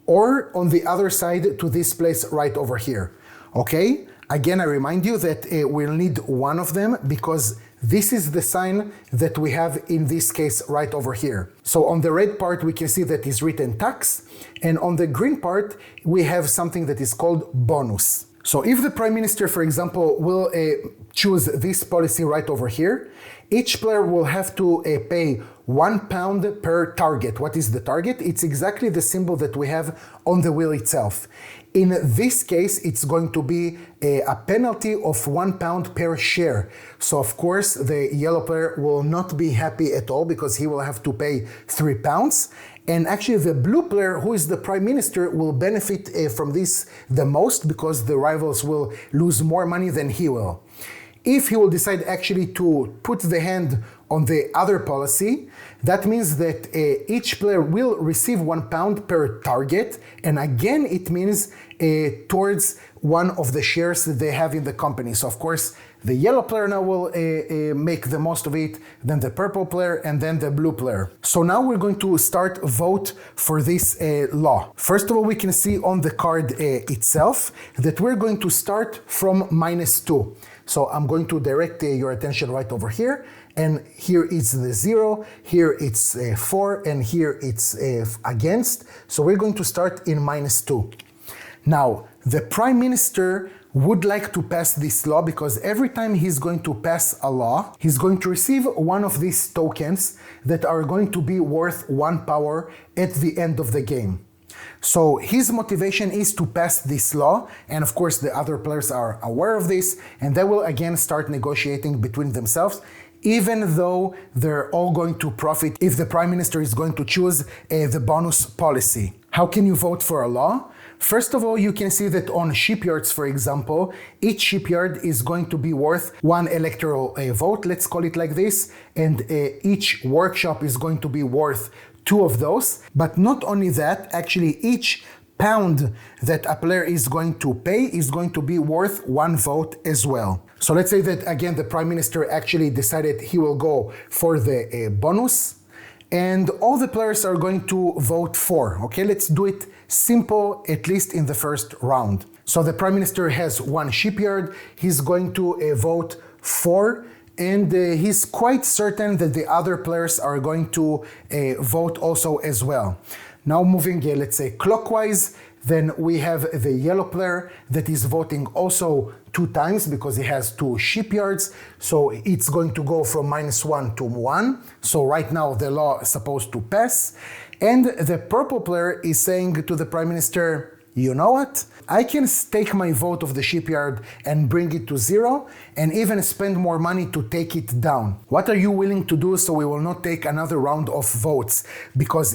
or on the other side to this place right over here. Okay? Again, I remind you that we'll need one of them, because this is the sign that we have in this case right over here. So on the red part, we can see that is written tax, and on the green part, we have something that is called bonus. So if the prime minister, for example, will choose this policy right over here, each player will have to pay £1 per target. What is the target? It's exactly the symbol that we have on the wheel itself. In this case, it's going to be a penalty of £1 per share. So of course, the yellow player will not be happy at all, because he will have to pay £3. And actually the blue player, who is the prime minister, will benefit from this the most, because the rivals will lose more money than he will. If he will decide actually to put the hand on the other policy, that means that each player will receive £1 per target, and again it means towards one of the shares that they have in the company. So of course the yellow player now will make the most of it, then the purple player, and then the blue player. So now we're going to start vote for this law. First of all, we can see on the card itself that we're going to start from -2. So I'm going to direct your attention right over here, and here it's the 0, here it's 4, and here it's against. So we're going to start in -2. Now, the prime minister would like to pass this law, because every time he's going to pass a law, he's going to receive one of these tokens that are going to be worth 1 power at the end of the game. So his motivation is to pass this law, and of course the other players are aware of this, and they will again start negotiating between themselves, even though they're all going to profit if the prime minister is going to choose the bonus policy. How can you vote for a law? First of all, you can see that on shipyards, for example, each shipyard is going to be worth 1 electoral vote, let's call it like this, and each workshop is going to be worth 2 of those. But not only that, actually each pound that a player is going to pay is going to be worth 1 vote as well. So let's say that again the prime minister actually decided he will go for the bonus, and all the players are going to vote for. Okay, let's do it simple, at least in the first round. So the prime minister has 1 shipyard, he's going to vote for, and he's quite certain that the other players are going to vote also as well. Now moving, let's say, clockwise, then we have the yellow player that is voting also 2 times because he has 2 shipyards. So it's going to go from -1 to 1. So right now the law is supposed to pass. And the purple player is saying to the Prime Minister, you know what? I can stake my vote of the shipyard and bring it to 0 and even spend more money to take it down. What are you willing to do so we will not take another round of votes? Because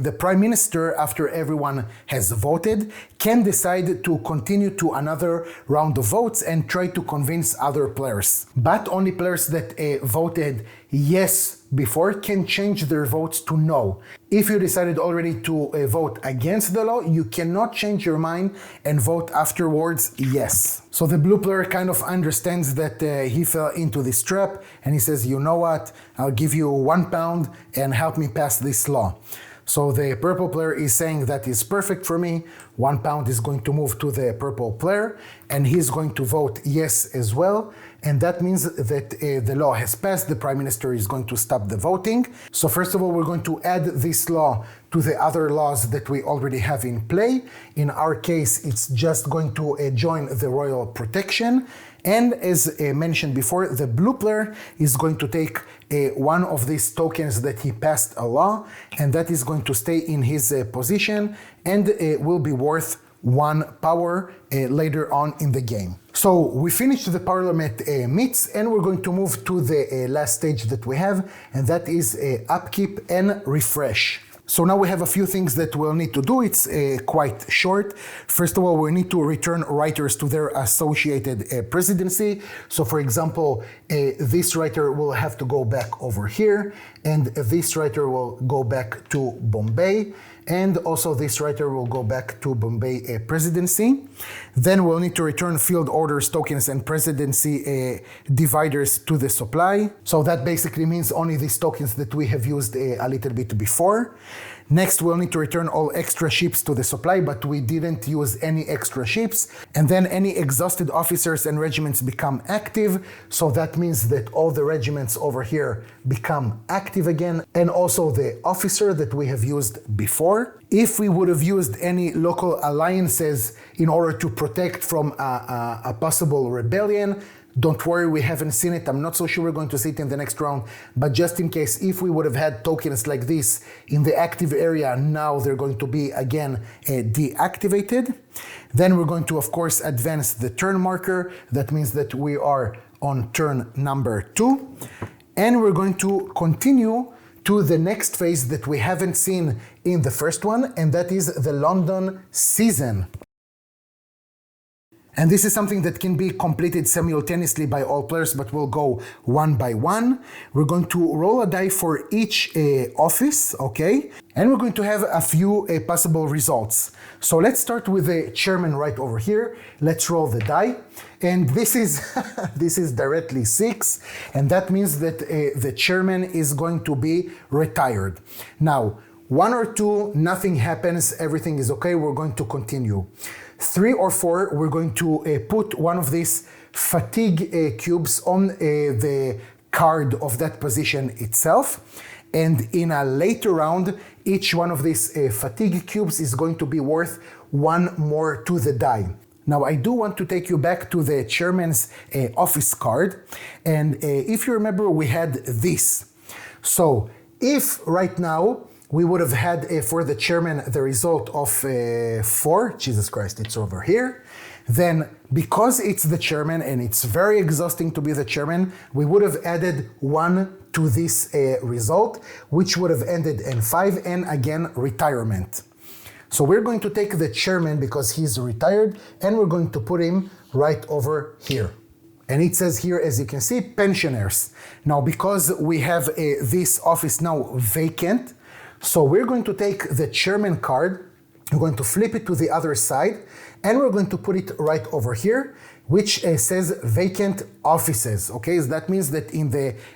the Prime Minister, after everyone has voted, can decide to continue to another round of votes and try to convince other players. But only players that voted yes before can change their votes to no. If you decided already to vote against the law, you cannot change your mind and vote afterwards yes. So the blue player kind of understands that he fell into this trap and he says, you know what, I'll give you £1 and help me pass this law. So the purple player is saying that is perfect for me. £1 is going to move to the purple player and he's going to vote yes as well. And that means that the law has passed. The Prime Minister is going to stop the voting. So first of all, we're going to add this law to the other laws that we already have in play. In our case, it's just going to join the royal protection. And as mentioned before, the blue player is going to take one of these tokens that he passed a law, and that is going to stay in his position and will be worth 1 power later on in the game. So we finished the parliament meets and we're going to move to the last stage that we have, and that is upkeep and refresh. So now we have a few things that we'll need to do. It's quite short. First of all, we need to return writers to their associated presidency. So for example, this writer will have to go back over here, and this writer will go back to Bombay. And also this writer will go back to Bombay presidency. Then we'll need to return field orders, tokens, and presidency dividers to the supply. So that basically means only these tokens that we have used a little bit before. Next, we'll need to return all extra ships to the supply, but we didn't use any extra ships. And then any exhausted officers and regiments become active. So that means that all the regiments over here become active again. And also the officer that we have used before. If we would have used any local alliances in order to protect from a possible rebellion, don't worry, we haven't seen it. I'm not so sure we're going to see it in the next round, but just in case, if we would have had tokens like this in the active area, now they're going to be again deactivated. Then we're going to, of course, advance the turn marker. That means that we are on turn number 2. And we're going to continue to the next phase that we haven't seen in the first one, and that is the London season. And this is something that can be completed simultaneously by all players, but we'll go one by one. We're going to roll a die for each office, okay? And we're going to have a few possible results. So let's start with the chairman right over here. Let's roll the die. And this is this is directly 6, and that means that the chairman is going to be retired. Now, 1 or 2, nothing happens, everything is okay, we're going to continue. 3 or 4, we're going to put one of these fatigue cubes on the card of that position itself. And in a later round, each one of these fatigue cubes is going to be worth 1 more to the die. Now, I do want to take you back to the chairman's office card. And if you remember, we had this. So if right now, we would have had for the chairman the result of 4, Jesus Christ, it's over here. Then because it's the chairman and it's very exhausting to be the chairman, we would have added 1 to this result, which would have ended in 5 and again retirement. So we're going to take the chairman because he's retired and we're going to put him right over here. And it says here, as you can see, pensioners. Now, because we have this office now vacant, so we're going to take the chairman card, we're going to flip it to the other side, and we're going to put it right over here, which says vacant offices, okay? So that means that in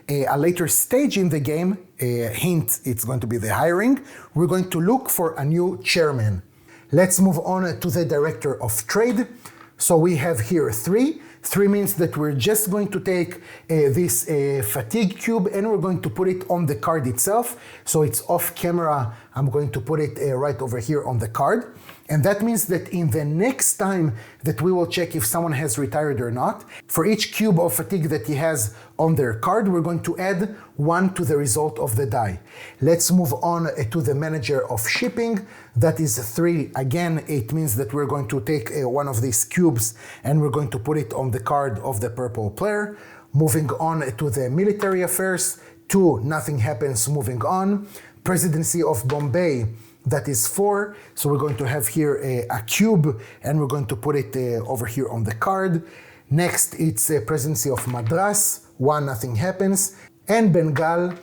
a later stage in the game, hint, it's going to be the hiring, we're going to look for a new chairman. Let's move on to the director of trade. So we have here 3. 3 means that we're just going to take this fatigue cube and we're going to put it on the card itself. So it's off camera. I'm going to put it right over here on the card. And that means that in the next time that we will check if someone has retired or not, for each cube of fatigue that he has on their card, we're going to add 1 to the result of the die. Let's move on to the manager of shipping. That is 3. Again, it means that we're going to take one of these cubes and we're going to put it on the card of the purple player. Moving on to the military affairs, 2, nothing happens, moving on. Presidency of Bombay, that is 4. So we're going to have here a cube and we're going to put it over here on the card. Next, it's Presidency of Madras, 1, nothing happens. And Bengal,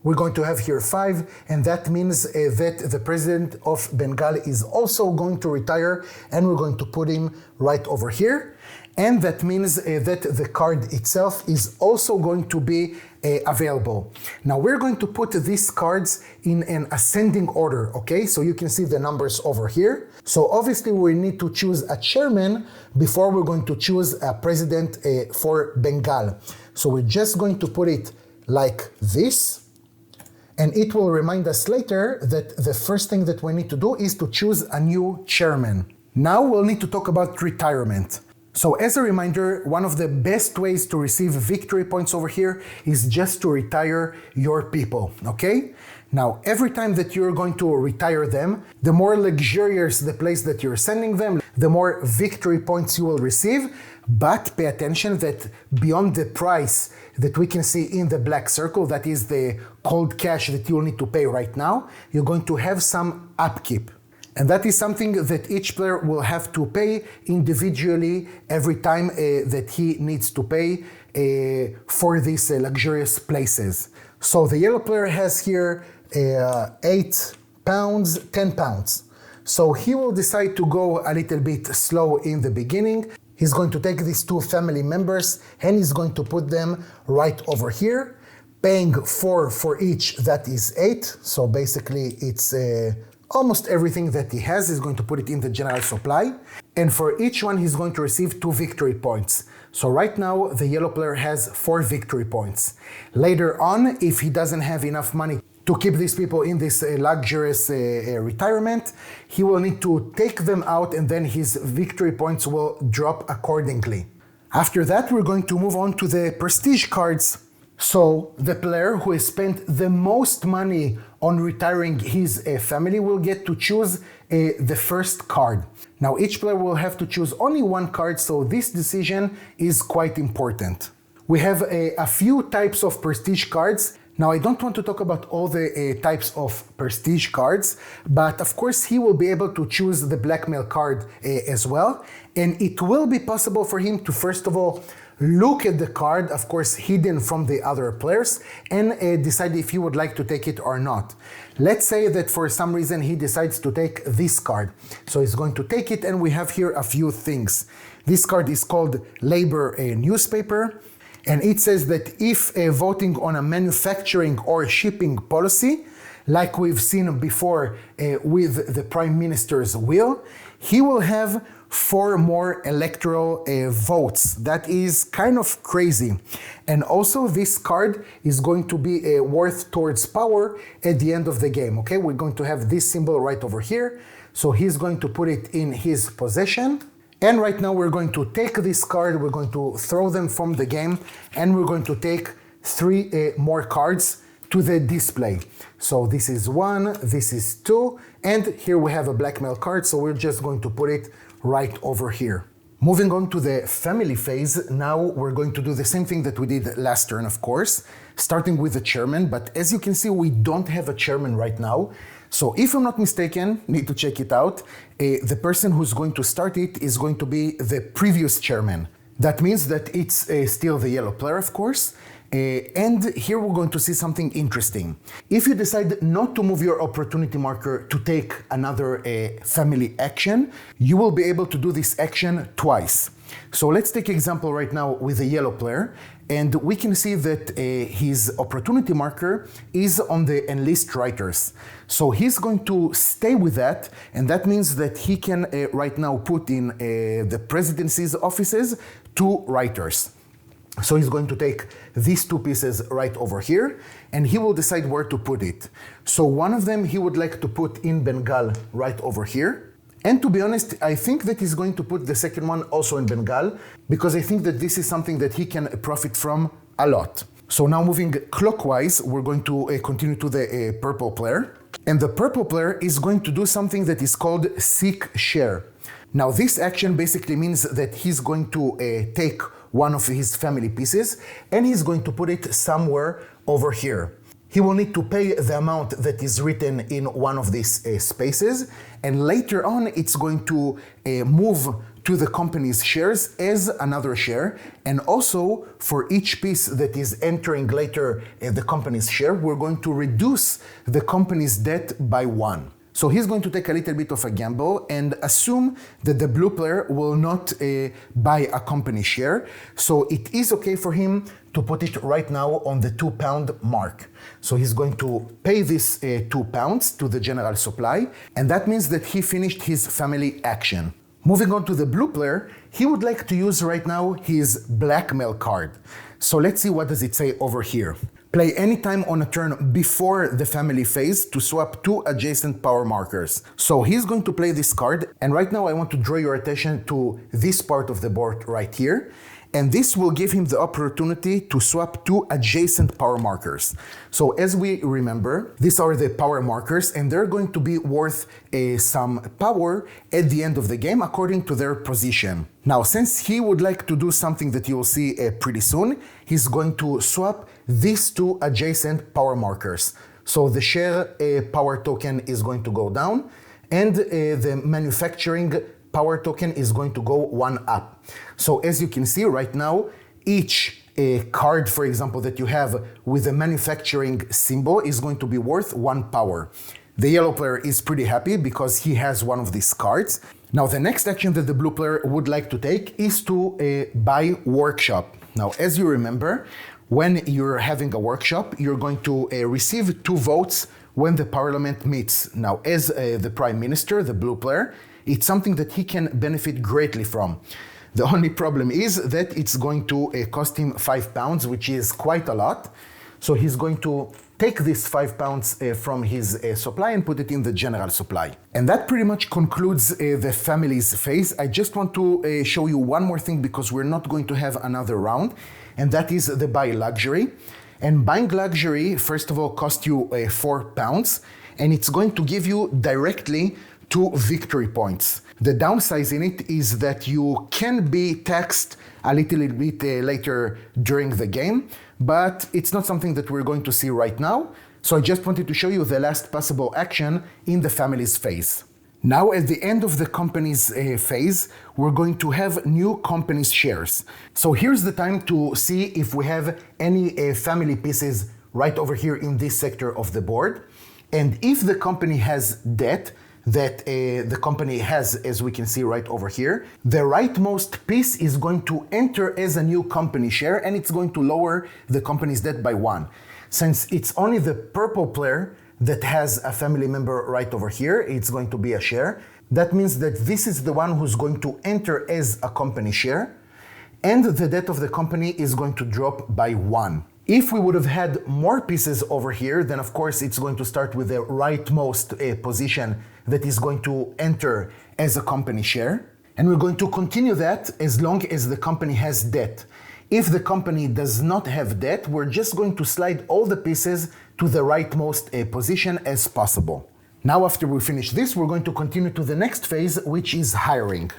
we're going to have here 5, and that means that the president of Bengal is also going to retire, and we're going to put him right over here. And that means that the card itself is also going to be available. Now we're going to put these cards in an ascending order, okay? So you can see the numbers over here. So obviously we need to choose a chairman before we're going to choose a president for Bengal. So we're just going to put it like this. And it will remind us later that the first thing that we need to do is to choose a new chairman. Now we'll need to talk about retirement. So as a reminder, one of the best ways to receive victory points over here is just to retire your people, okay? Now, every time that you're going to retire them, the more luxurious the place that you're sending them, the more victory points you will receive. But pay attention that beyond the price that we can see in the black circle, that is the cold cash that you'll need to pay right now, you're going to have some upkeep. And that is something that each player will have to pay individually every time that he needs to pay for these luxurious places. So the yellow player has here 8 pounds, 10 pounds. So he will decide to go a little bit slow in the beginning. He's going to take these 2 family members and he's going to put them right over here, paying 4 for each, that is 8. So basically it's almost everything that he has. Is going to put it in the general supply. And for each one, he's going to receive 2 victory points. So right now, the yellow player has 4 victory points. Later on, if he doesn't have enough money to keep these people in this luxurious retirement, he will need to take them out and then his victory points will drop accordingly. After that, we're going to move on to the prestige cards. So the player who has spent the most money on retiring his family will get to choose the first card. Now each player will have to choose only 1 card, so this decision is quite important. We have a few types of prestige cards. Now I don't want to talk about all the types of prestige cards, but of course he will be able to choose the blackmail card as well. And it will be possible for him to first of all look at the card, of course hidden from the other players, and decide if he would like to take it or not. Let's say that for some reason he decides to take this card. So he's going to take it, and we have here a few things. This card is called Labor Newspaper, and it says that if voting on a manufacturing or shipping policy, like we've seen before with the Prime Minister's will, he will have 4 more electoral votes. That is kind of crazy. And also this card is going to be worth towards power at the end of the game, okay? We're going to have this symbol right over here. So he's going to put it in his possession. And right now we're going to take this card, we're going to throw them from the game, and we're going to take 3 more cards to the display. So this is 1, this is 2, and here we have a blackmail card, so we're just going to put it right over here. Moving on to the family phase, now we're going to do the same thing that we did last turn, of course, starting with the chairman, but as you can see, we don't have a chairman right now. So if I'm not mistaken, need to check it out, the person who's going to start it is going to be the previous chairman. That means that it's still the yellow player, of course. And here we're going to see something interesting. If you decide not to move your opportunity marker to take another family action, you will be able to do this action twice. So let's take example right now with a yellow player, and we can see that his opportunity marker is on the enlist writers. So he's going to stay with that, and that means that he can right now put in the presidency's offices 2 writers. So he's going to take these 2 pieces right over here, and he will decide where to put it. So one of them he would like to put in Bengal right over here. And to be honest, I think that he's going to put the second one also in Bengal, because I think that this is something that he can profit from a lot. So now moving clockwise, we're going to continue to the purple player. And the purple player is going to do something that is called seek share. Now this action basically means that he's going to take one of his family pieces and he's going to put it somewhere over here. He will need to pay the amount that is written in one of these spaces, and later on it's going to move to the company's shares as another share. And also for each piece that is entering later the company's share, we're going to reduce the company's debt by 1. So he's going to take a little bit of a gamble and assume that the blue player will not buy a company share. So it is okay for him to put it right now on the £2 mark. So he's going to pay this £2 to the general supply, and that means that he finished his family action. Moving on to the blue player, he would like to use right now his blackmail card. So let's see what does it say over here. Play any time on a turn before the family phase to swap 2 adjacent power markers. So he's going to play this card, and right now I want to draw your attention to this part of the board right here. And this will give him the opportunity to swap 2 adjacent power markers. So as we remember, these are the power markers, and they're going to be worth some power at the end of the game according to their position. Now, since he would like to do something that you will see pretty soon, he's going to swap these 2 adjacent power markers. So the share power token is going to go down, and the manufacturing power token is going to go 1 up. So as you can see right now, each card, for example, that you have with a manufacturing symbol is going to be worth 1 power. The yellow player is pretty happy because he has one of these cards. Now the next action that the blue player would like to take is to buy workshop. Now as you remember, when you're having a workshop, you're going to receive 2 votes when the parliament meets. Now as the prime minister, the blue player, it's something that he can benefit greatly from. The only problem is that it's going to cost him £5, which is quite a lot. So he's going to take this £5 from his supply and put it in the general supply. And that pretty much concludes the family's phase. I just want to show you one more thing because we're not going to have another round, and that is the buy luxury. And buying luxury, first of all, costs you £4, and it's going to give you directly 2 victory points. The downside in it is that you can be taxed a little bit later during the game, but it's not something that we're going to see right now. So I just wanted to show you the last possible action in the family's phase. Now at the end of the company's phase, we're going to have new company's shares. So here's the time to see if we have any family pieces right over here in this sector of the board. And if the company has debt, that the company has, as we can see right over here, the rightmost piece is going to enter as a new company share, and it's going to lower the company's debt by 1. Since it's only the purple player that has a family member right over here, it's going to be a share. That means that this is the one who's going to enter as a company share, and the debt of the company is going to drop by 1. If we would have had more pieces over here, then of course it's going to start with the rightmost position that is going to enter as a company share. And we're going to continue that as long as the company has debt. If the company does not have debt, we're just going to slide all the pieces to the rightmost position as possible. Now after we finish this, we're going to continue to the next phase, which is hiring.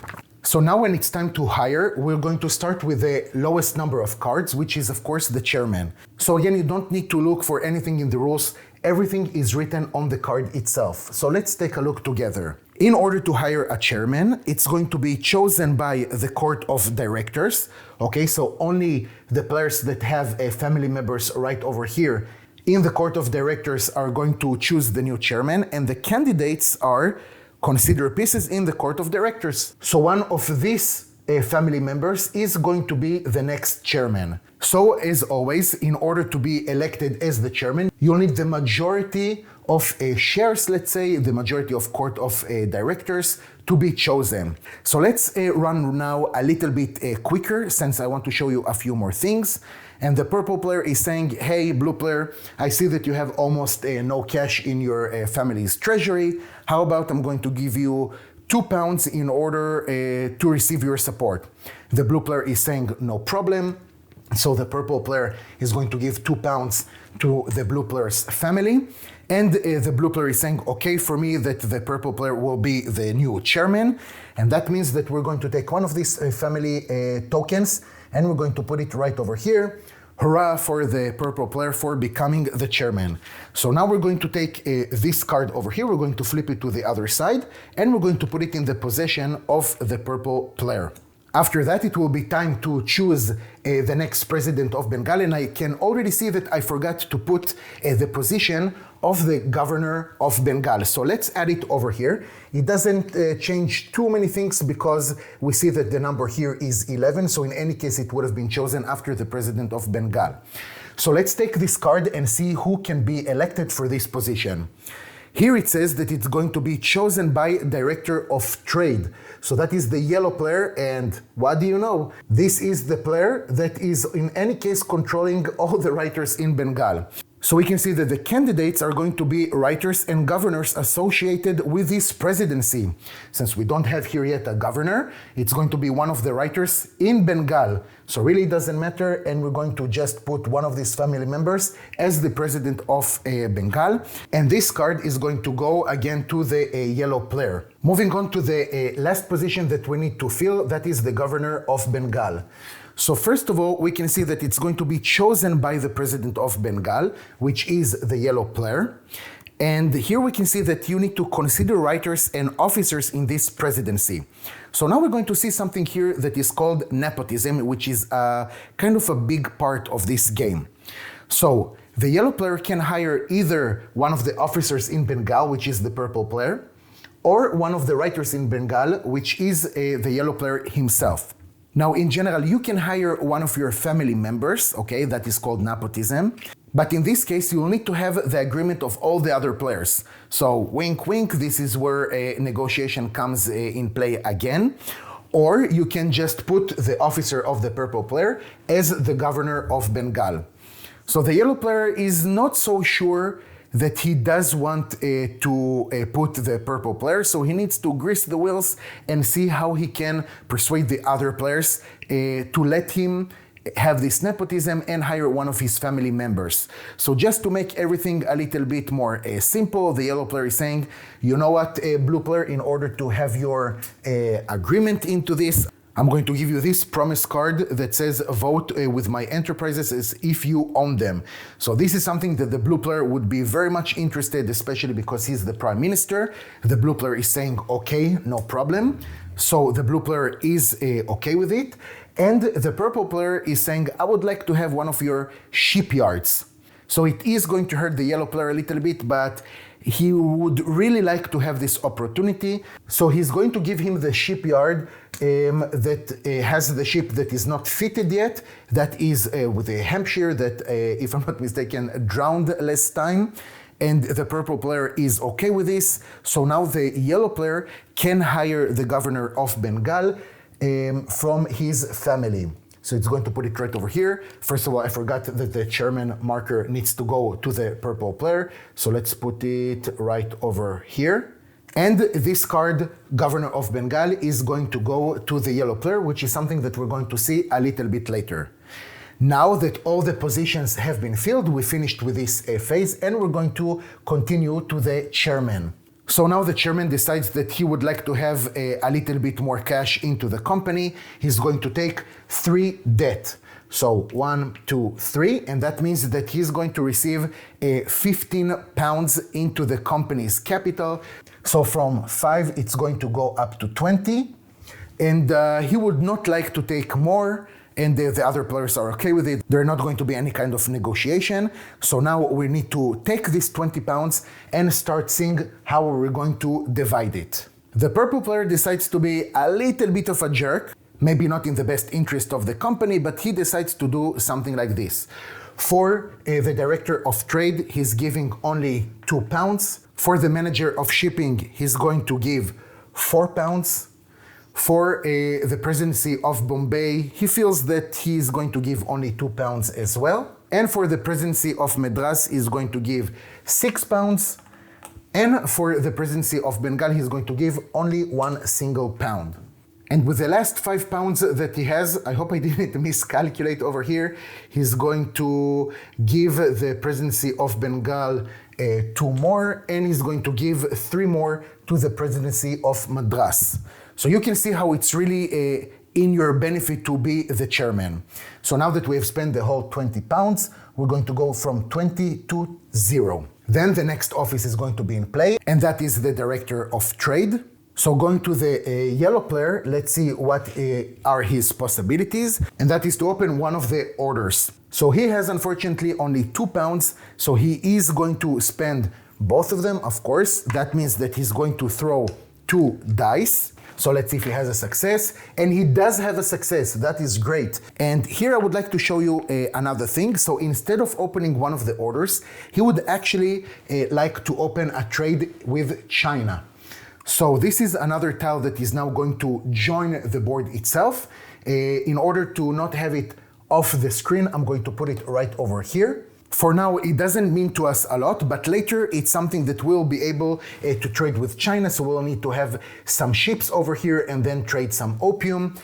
So now when it's time to hire, we're going to start with the lowest number of cards, which is of course the chairman. So again, you don't need to look for anything in the rules. Everything is written on the card itself. So let's take a look together. In order to hire a chairman, it's going to be chosen by the court of directors. Okay, so only the players that have family members right over here in the court of directors are going to choose the new chairman, and the candidates are consider pieces in the court of directors. So one of these family members is going to be the next chairman. So as always, in order to be elected as the chairman, you'll need the majority of shares, let's say, the majority of court of directors to be chosen. So let's run now a little bit quicker, since I want to show you a few more things. And the purple player is saying, hey, blue player, I see that you have almost no cash in your family's treasury. How about I'm going to give you £2 in order to receive your support? The blue player is saying, no problem. So the purple player is going to give £2 to the blue player's family. And the blue player is saying, okay, for me, that the purple player will be the new chairman. And that means that we're going to take one of these family tokens and we're going to put it right over here. Hurrah for the purple player for becoming the chairman. So now we're going to take this card over here, we're going to flip it to the other side, and we're going to put it in the possession of the purple player. After that, it will be time to choose the next president of Bengal, and I can already see that I forgot to put the position of the governor of Bengal. So let's add it over here. It doesn't change too many things because we see that the number here is 11. So in any case, it would have been chosen after the president of Bengal. So let's take this card and see who can be elected for this position. Here it says that it's going to be chosen by Director of Trade. So that is the yellow player, and what do you know? This is the player that is in any case controlling all the writers in Bengal. So we can see that the candidates are going to be writers and governors associated with this presidency. Since we don't have here yet a governor, it's going to be one of the writers in Bengal. So really it doesn't matter, and we're going to just put one of these family members as the president of Bengal. And this card is going to go again to the yellow player. Moving on to the last position that we need to fill, that is the governor of Bengal. So first of all, we can see that it's going to be chosen by the president of Bengal, which is the yellow player. And here we can see that you need to consider writers and officers in this presidency. So now we're going to see something here that is called nepotism, which is kind of a big part of this game. So the yellow player can hire either one of the officers in Bengal, which is the purple player, or one of the writers in Bengal, which is the yellow player himself. Now, in general, you can hire one of your family members, okay, that is called nepotism. But in this case, you'll need to have the agreement of all the other players. So, wink, wink, this is where a negotiation comes in play again. Or you can just put the officer of the purple player as the governor of Bengal. So the yellow player is not so sure that he does want to put the purple player, so he needs to grease the wheels and see how he can persuade the other players to let him have this nepotism and hire one of his family members. So just to make everything a little bit more simple, the yellow player is saying, you know what, blue player, in order to have your agreement into this, I'm going to give you this promise card that says vote with my enterprises as if you own them. So this is something that the blue player would be very much interested, especially because he's the prime minister. The blue player is saying, okay, no problem. So the blue player is okay with it. And the purple player is saying, I would like to have one of your shipyards. So it is going to hurt the yellow player a little bit, but he would really like to have this opportunity. So he's going to give him the shipyard that has the ship that is not fitted yet, that is with a Hampshire that, if I'm not mistaken, drowned last time. And the purple player is okay with this. So now the yellow player can hire the governor of Bengal from his family. So it's going to put it right over here. First of all, I forgot that the chairman marker needs to go to the purple player. So let's put it right over here. And this card, Governor of Bengal, is going to go to the yellow player, which is something that we're going to see a little bit later. Now that all the positions have been filled, we finished with this phase, and we're going to continue to the chairman. So now the chairman decides that he would like to have a little bit more cash into the company. He's going to take 3 debt. So 1, 2, 3, and that means that he's going to receive £15 into the company's capital. So from 5, it's going to go up to 20. And he would not like to take more, and the other players are okay with it. There's not going to be any kind of negotiation. So now we need to take this £20 and start seeing how we're going to divide it. The purple player decides to be a little bit of a jerk, maybe not in the best interest of the company, but he decides to do something like this. For the director of trade, he's giving only £2. For the manager of shipping, he's going to give £4. For the presidency of Bombay, he feels that he's going to give only £2 as well. And for the presidency of Madras, he's going to give £6. And for the presidency of Bengal, he's going to give only one single pound. And with the last £5 that he has, I hope I didn't miscalculate over here, he's going to give the presidency of Bengal 2 more, and he's going to give 3 more to the presidency of Madras. So you can see how it's really in your benefit to be the chairman. So now that we have spent the whole £20, we're going to go from 20 to 0. Then the next office is going to be in play, and that is the director of trade. So going to the yellow player, let's see what are his possibilities, and that is to open one of the orders. So he has unfortunately only £2, so he is going to spend both of them, of course. That means that he's going to throw 2 dice. So let's see if he has a success, and he does have a success. That is great. And here I would like to show you another thing. So instead of opening one of the orders, he would actually like to open a trade with China. So this is another tile that is now going to join the board itself. In order to not have it off the screen, I'm going to put it right over here. For now, it doesn't mean to us a lot, but later it's something that we'll be able to trade with China, so we'll need to have some ships over here and then trade some opium.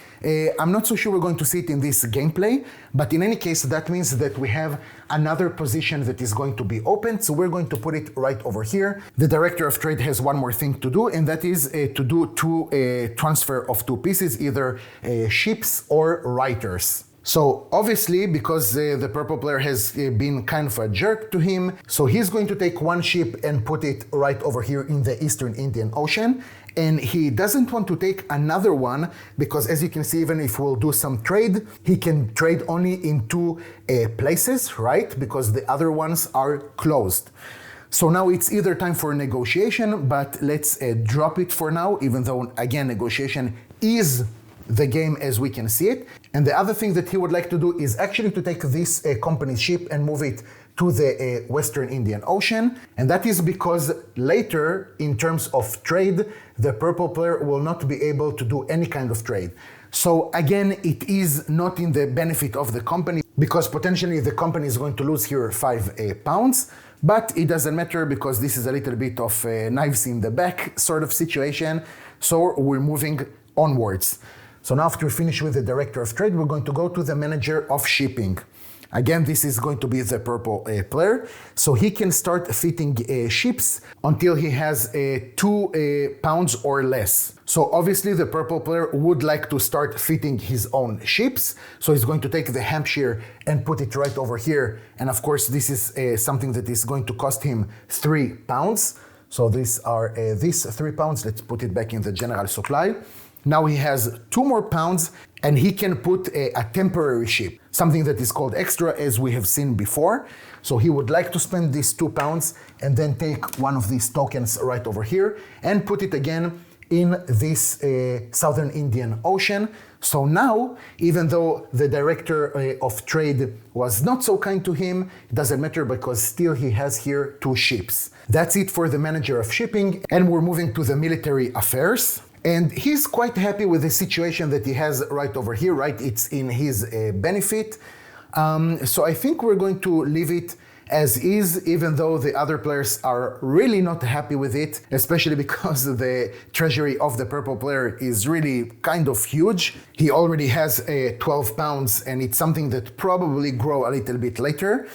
I'm not so sure we're going to see it in this gameplay, but in any case, that means that we have another position that is going to be opened, so we're going to put it right over here. The director of trade has one more thing to do, and that is to do transfer of 2 pieces, either ships or writers. So obviously, because the purple player has been kind of a jerk to him, so he's going to take 1 ship and put it right over here in the Eastern Indian Ocean. And he doesn't want to take another one because, as you can see, even if we'll do some trade, he can trade only in 2 places, right? Because the other ones are closed. So now it's either time for negotiation, but let's drop it for now, even though, again, negotiation is the game as we can see it. And the other thing that he would like to do is actually to take this company's ship and move it to the Western Indian Ocean. And that is because later, in terms of trade, the purple player will not be able to do any kind of trade. So again, it is not in the benefit of the company because potentially the company is going to lose here £5. But it doesn't matter because this is a little bit of knives in the back sort of situation. So we're moving onwards. So now after we finish with the director of trade, we're going to go to the manager of shipping. Again, this is going to be the purple player. So he can start fitting ships until he has £2 or less. So obviously the purple player would like to start fitting his own ships. So he's going to take the Hampshire and put it right over here. And of course, this is something that is going to cost him £3. So these are these £3. Let's put it back in the general supply. Now he has 2 more pounds and he can put a temporary ship, something that is called extra as we have seen before. So he would like to spend these £2 and then take one of these tokens right over here and put it again in this Southern Indian Ocean. So now, even though the director of trade was not so kind to him, it doesn't matter because still he has here 2 ships. That's it for the manager of shipping, and we're moving to the military affairs. And he's quite happy with the situation that he has right over here, right? It's in his benefit. So I think we're going to leave it as is, even though the other players are really not happy with it, especially because the treasury of the purple player is really kind of huge. He already has £12 and it's something that probably grow a little bit later.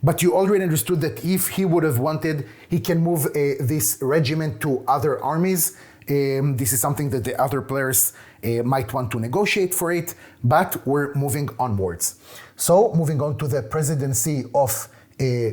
But you already understood that if he would have wanted, he can move this regiment to other armies. This is something that the other players might want to negotiate for it, but we're moving onwards. So moving on to the presidency of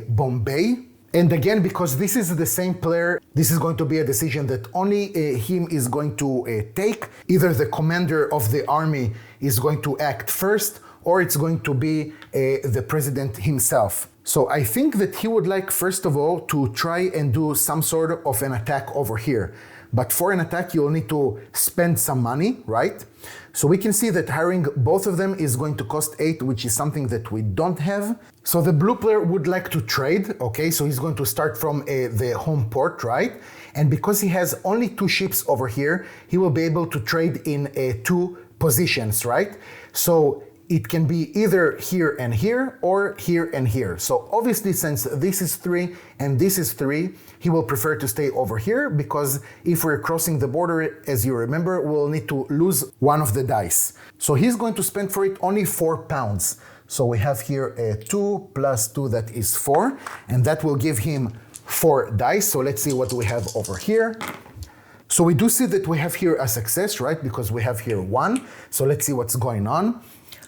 Bombay. And again, because this is the same player, this is going to be a decision that only him is going to take. Either the commander of the army is going to act first, or it's going to be the president himself. So I think that he would like, first of all, to try and do some sort of an attack over here. but for an attack, you'll need to spend some money, right? So we can see that hiring both of them is going to cost 8, which is something that we don't have. So the blue player would like to trade, okay? So he's going to start from the home port, right? And because he has only 2 ships over here, he will be able to trade in 2 positions, right? So it can be either here and here or here and here. So obviously, since this is 3 and this is 3, he will prefer to stay over here, because if we're crossing the border, as you remember, we'll need to lose one of the dice. So he's going to spend for it only 4 pounds. So we have here a 2 plus 2, that is 4, and that will give him 4 dice. So let's see what we have over here. So we do see that we have here a success, right? Because we have here 1. So let's see what's going on.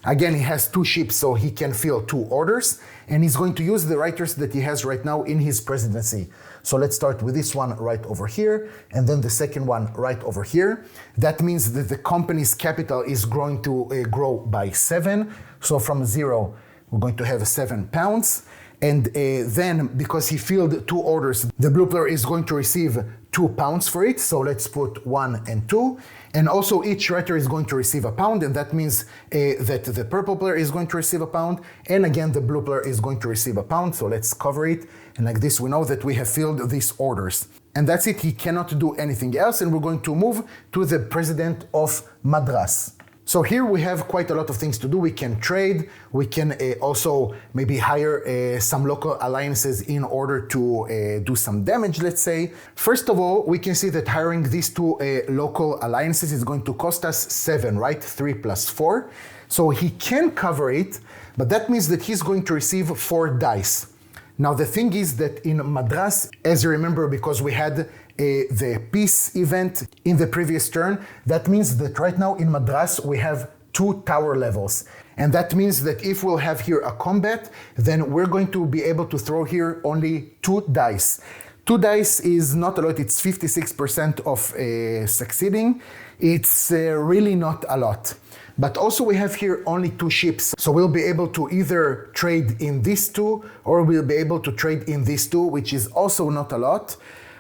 Again, he has 2 ships, so he can fill 2 orders, and he's going to use the writers that he has right now in his presidency. So let's start with this one right over here, and then the second one right over here. That means that the company's capital is going to grow by 7. So from 0, we're going to have 7 pounds. And then, because he filled 2 orders, the blue player is going to receive 2 pounds for it. So let's put 1 and 2. And also each writer is going to receive a pound, and that means that the purple player is going to receive a pound, and again the blue player is going to receive a pound. So let's cover it, and like this we know that we have filled these orders. And that's it, he cannot do anything else, and we're going to move to the president of Madras. So here we have quite a lot of things to do. We can trade, we can also maybe hire some local alliances in order to do some damage, let's say. First of all, we can see that hiring these 2 local alliances is going to cost us 7, right? 3 plus 4. So he can cover it, but that means that he's going to receive 4 dice. Now the thing is that in Madras, as you remember, because we had the peace event in the previous turn, that means that right now in Madras we have 2 tower levels. And that means that if we'll have here a combat, then we're going to be able to throw here only 2 dice. 2 dice is not a lot, it's 56% of succeeding. It's really not a lot. But also we have here only 2 ships, so we'll be able to either trade in these 2 or we'll be able to trade in these 2, which is also not a lot.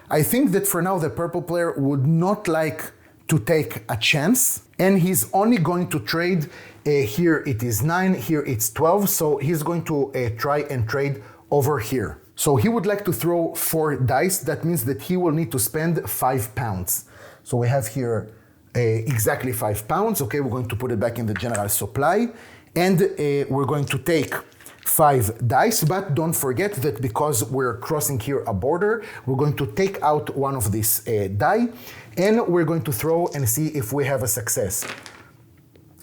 I think that for now the purple player would not like to take a chance, and he's only going to trade, here it is 9, here it's 12, so he's going to try and trade over here. So he would like to throw 4 dice, that means that he will need to spend 5 pounds. So we have here exactly 5 pounds, okay, we're going to put it back in the general supply, and we're going to take 5 dice, but don't forget that because we're crossing here a border, we're going to take out one of these die, and we're going to throw and see if we have a success.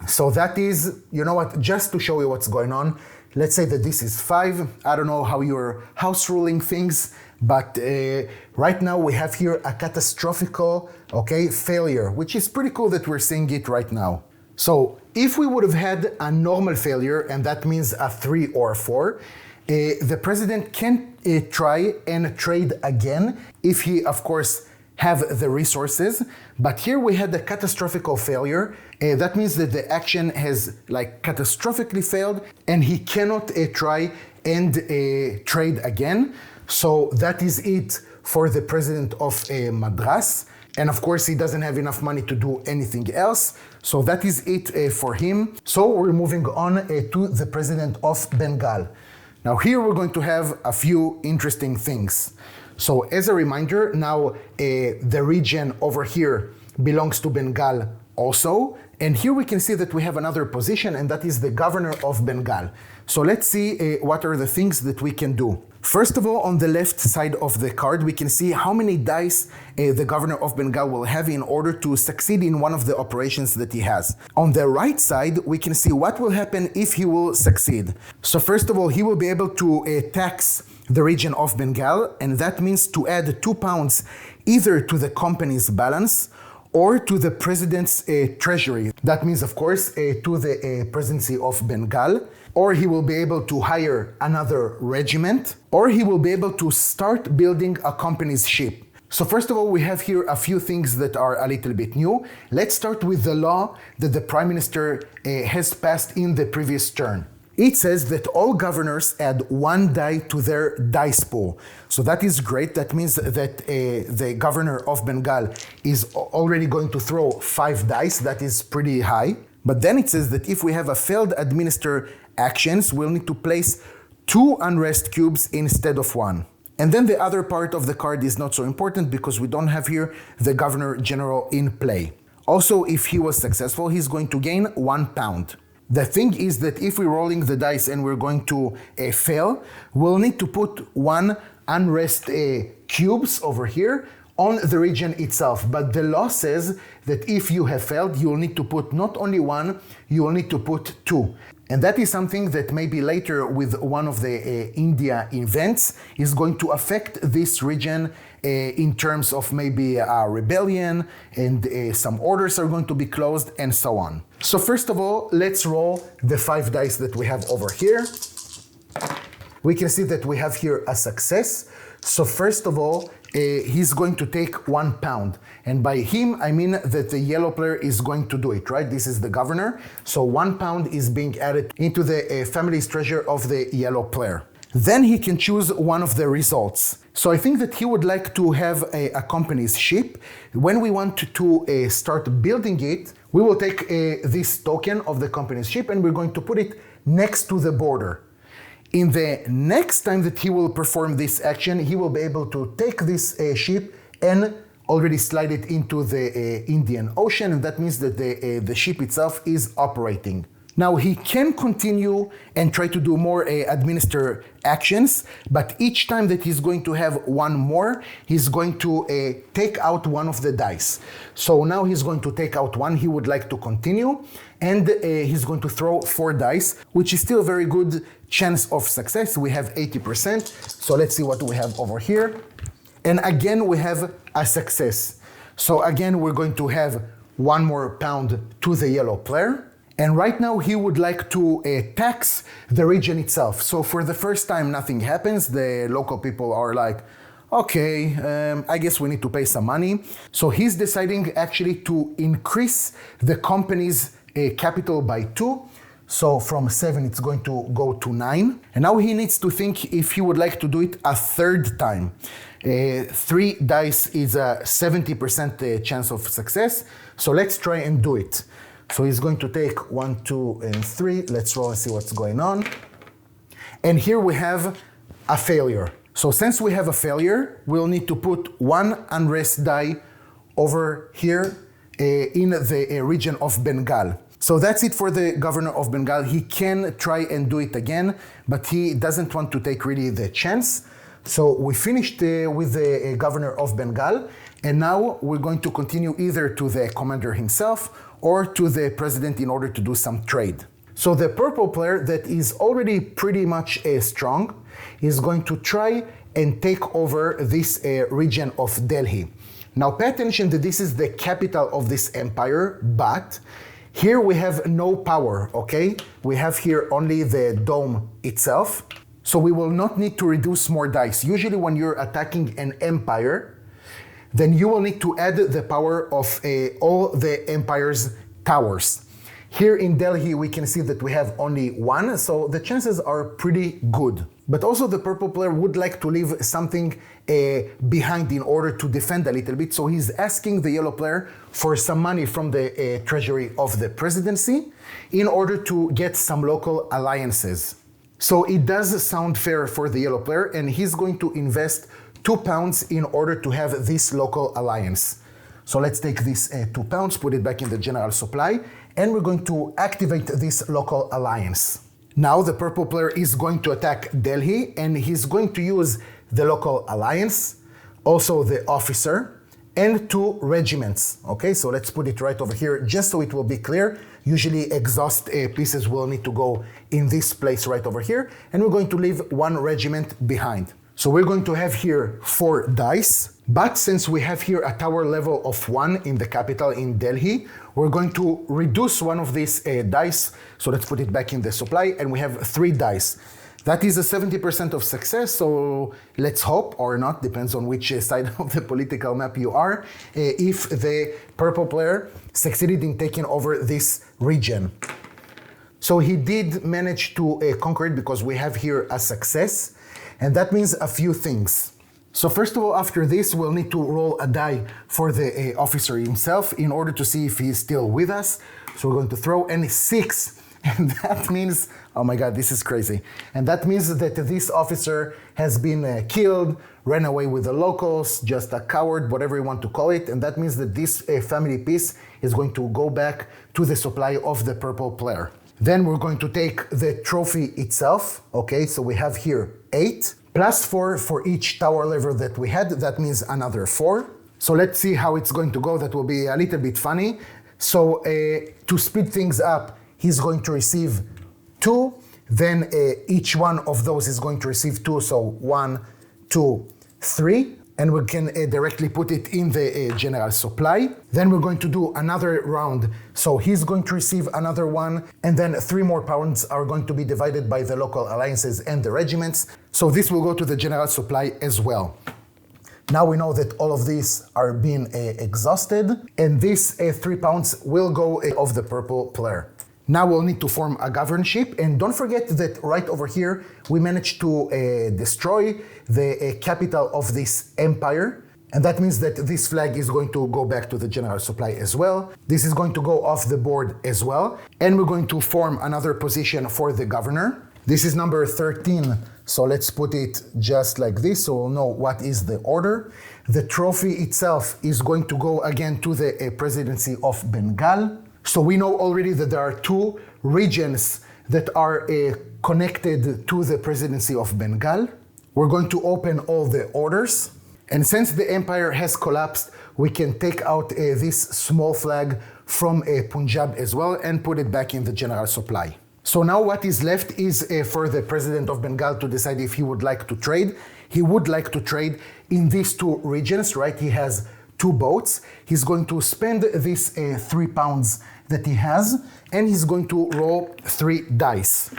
So that is, you know what, just to show you what's going on, let's say that this is 5. I don't know how you're house ruling things, but right now we have here a catastrophical, okay, failure, which is pretty cool that we're seeing it right now. So if we would have had a normal failure, and that means a 3 or a 4, the president can try and trade again if he, of course, have the resources. But here we had a catastrophical failure. That means that the action has like catastrophically failed, and he cannot try and trade again. So that is it for the president of Madras. And of course, he doesn't have enough money to do anything else. So that is it for him. So we're moving on to the president of Bengal. Now here we're going to have a few interesting things. So as a reminder, now the region over here belongs to Bengal also. And here we can see that we have another position, and that is the governor of Bengal. So let's see what are the things that we can do. First of all, on the left side of the card, we can see how many dice the governor of Bengal will have in order to succeed in one of the operations that he has. On the right side, we can see what will happen if he will succeed. So first of all, he will be able to tax the region of Bengal, and that means to add 2 pounds either to the company's balance or to the president's treasury. That means, of course, to the presidency of Bengal. Or he will be able to hire another regiment, or he will be able to start building a company's ship. So first of all, we have here a few things that are a little bit new. Let's start with the law that the Prime Minister has passed in the previous turn. it says that all governors add 1 die to their dice pool. So that is great. That means that the governor of Bengal is already going to throw 5 dice. That is pretty high. But then it says that if we have a failed administer actions, we'll need to place 2 unrest cubes instead of 1. And then the other part of the card is not so important because we don't have here the governor general in play. Also, if he was successful, he's going to gain 1 pound. The thing is that if we're rolling the dice and we're going to fail, we'll need to put 1 unrest cubes over here on the region itself. But the law says that if you have failed, you will need to put not only 1, you will need to put 2. And that is something that maybe later with one of the India events is going to affect this region in terms of maybe a rebellion, and some orders are going to be closed and so on. So first of all, let's roll the 5 dice that we have over here. We can see that we have here a success. So first of all, he's going to take 1 pound. And by him, I mean that the yellow player is going to do it, right? This is the governor. So 1 pound is being added into the family's treasure of the yellow player. Then he can choose one of the results. So I think that he would like to have a company's ship. When we want to start building it, we will take this token of the company's ship and we're going to put it next to the border. In the next time that he will perform this action, he will be able to take this ship and already slide it into the Indian Ocean, and that means that the ship itself is operating. Now he can continue and try to do more administer actions, but each time that he's going to have 1 more, he's going to take out 1 of the dice. So now he's going to take out 1, he would like to continue, and he's going to throw 4 dice, which is still a very good chance of success. We have 80%, so let's see what we have over here. And again, we have a success. So again, we're going to have 1 more pound to the yellow player. And right now he would like to tax the region itself. So for the first time, nothing happens. The local people are like, okay, I guess we need to pay some money. So he's deciding actually to increase the company's capital by 2. So from 7, it's going to go to 9. And now he needs to think if he would like to do it a 3rd time. 3 dice is a 70% chance of success. So let's try and do it. So he's going to take 1, 2, and 3. Let's roll and see what's going on. And here we have a failure. So since we have a failure, we'll need to put 1 unrest die over here in the region of Bengal. So that's it for the governor of Bengal. He can try and do it again, but he doesn't want to take really the chance. So we finished with the governor of Bengal, and now we're going to continue either to the commander himself or to the president in order to do some trade. So the purple player that is already pretty much strong is going to try and take over this region of Delhi. Now pay attention that this is the capital of this empire, but here we have no power, okay? We have here only the dome itself. So we will not need to reduce more dice. Usually when you're attacking an empire, then you will need to add the power of all the empire's towers. Here in Delhi, we can see that we have only 1, so the chances are pretty good. But also the purple player would like to leave something behind in order to defend a little bit, so he's asking the yellow player for some money from the treasury of the presidency in order to get some local alliances. So it does sound fair for the yellow player, and he's going to invest 2 pounds in order to have this local alliance. So let's take this 2 pounds, put it back in the general supply, and we're going to activate this local alliance. Now the purple player is going to attack Delhi, and he's going to use the local alliance, also the officer, and 2 regiments. Okay, so let's put it right over here just so it will be clear. Usually exhaust pieces will need to go in this place right over here, and we're going to leave 1 regiment behind. So we're going to have here 4 dice, but since we have here a tower level of 1 in the capital in Delhi, we're going to reduce one of these dice. So let's put it back in the supply, and we have 3 dice. That is a 70% of success, so let's hope, or not, depends on which side of the political map you are, if the purple player succeeded in taking over this region. So he did manage to conquer it because we have here a success. And that means a few things. So first of all, after this, we'll need to roll a die for the officer himself in order to see if he's still with us. So we're going to throw any 6. And that means, oh my God, this is crazy. And that means that this officer has been killed, ran away with the locals, just a coward, whatever you want to call it. And that means that this family piece is going to go back to the supply of the purple player. Then we're going to take the trophy itself. Okay, so we have here 8 plus 4 for each tower level that we had. That means another 4. So let's see how it's going to go. That will be a little bit funny. So to speed things up, he's going to receive 2. Then each one of those is going to receive 2. So 1, 2, 3. And we can directly put it in the general supply. Then we're going to do another round. So he's going to receive another 1. And then 3 more pounds are going to be divided by the local alliances and the regiments. So this will go to the general supply as well. Now we know that all of these are being exhausted. And this 3 pounds will go of the purple player. Now we'll need to form a governorship, and don't forget that right over here we managed to destroy the capital of this empire, and that means that this flag is going to go back to the general supply as well. This is going to go off the board as well, and we're going to form another position for the governor. This is number 13, so let's put it just like this so we'll know what is the order. The trophy itself is going to go again to the presidency of Bengal. So we know already that there are 2 regions that are connected to the presidency of Bengal. We're going to open all the orders. And since the empire has collapsed, we can take out this small flag from Punjab as well and put it back in the general supply. So now what is left is for the president of Bengal to decide if he would like to trade. He would like to trade in these 2 regions, right? He has 2 boats. He's going to spend this 3 pounds that he has, and he's going to roll 3 dice.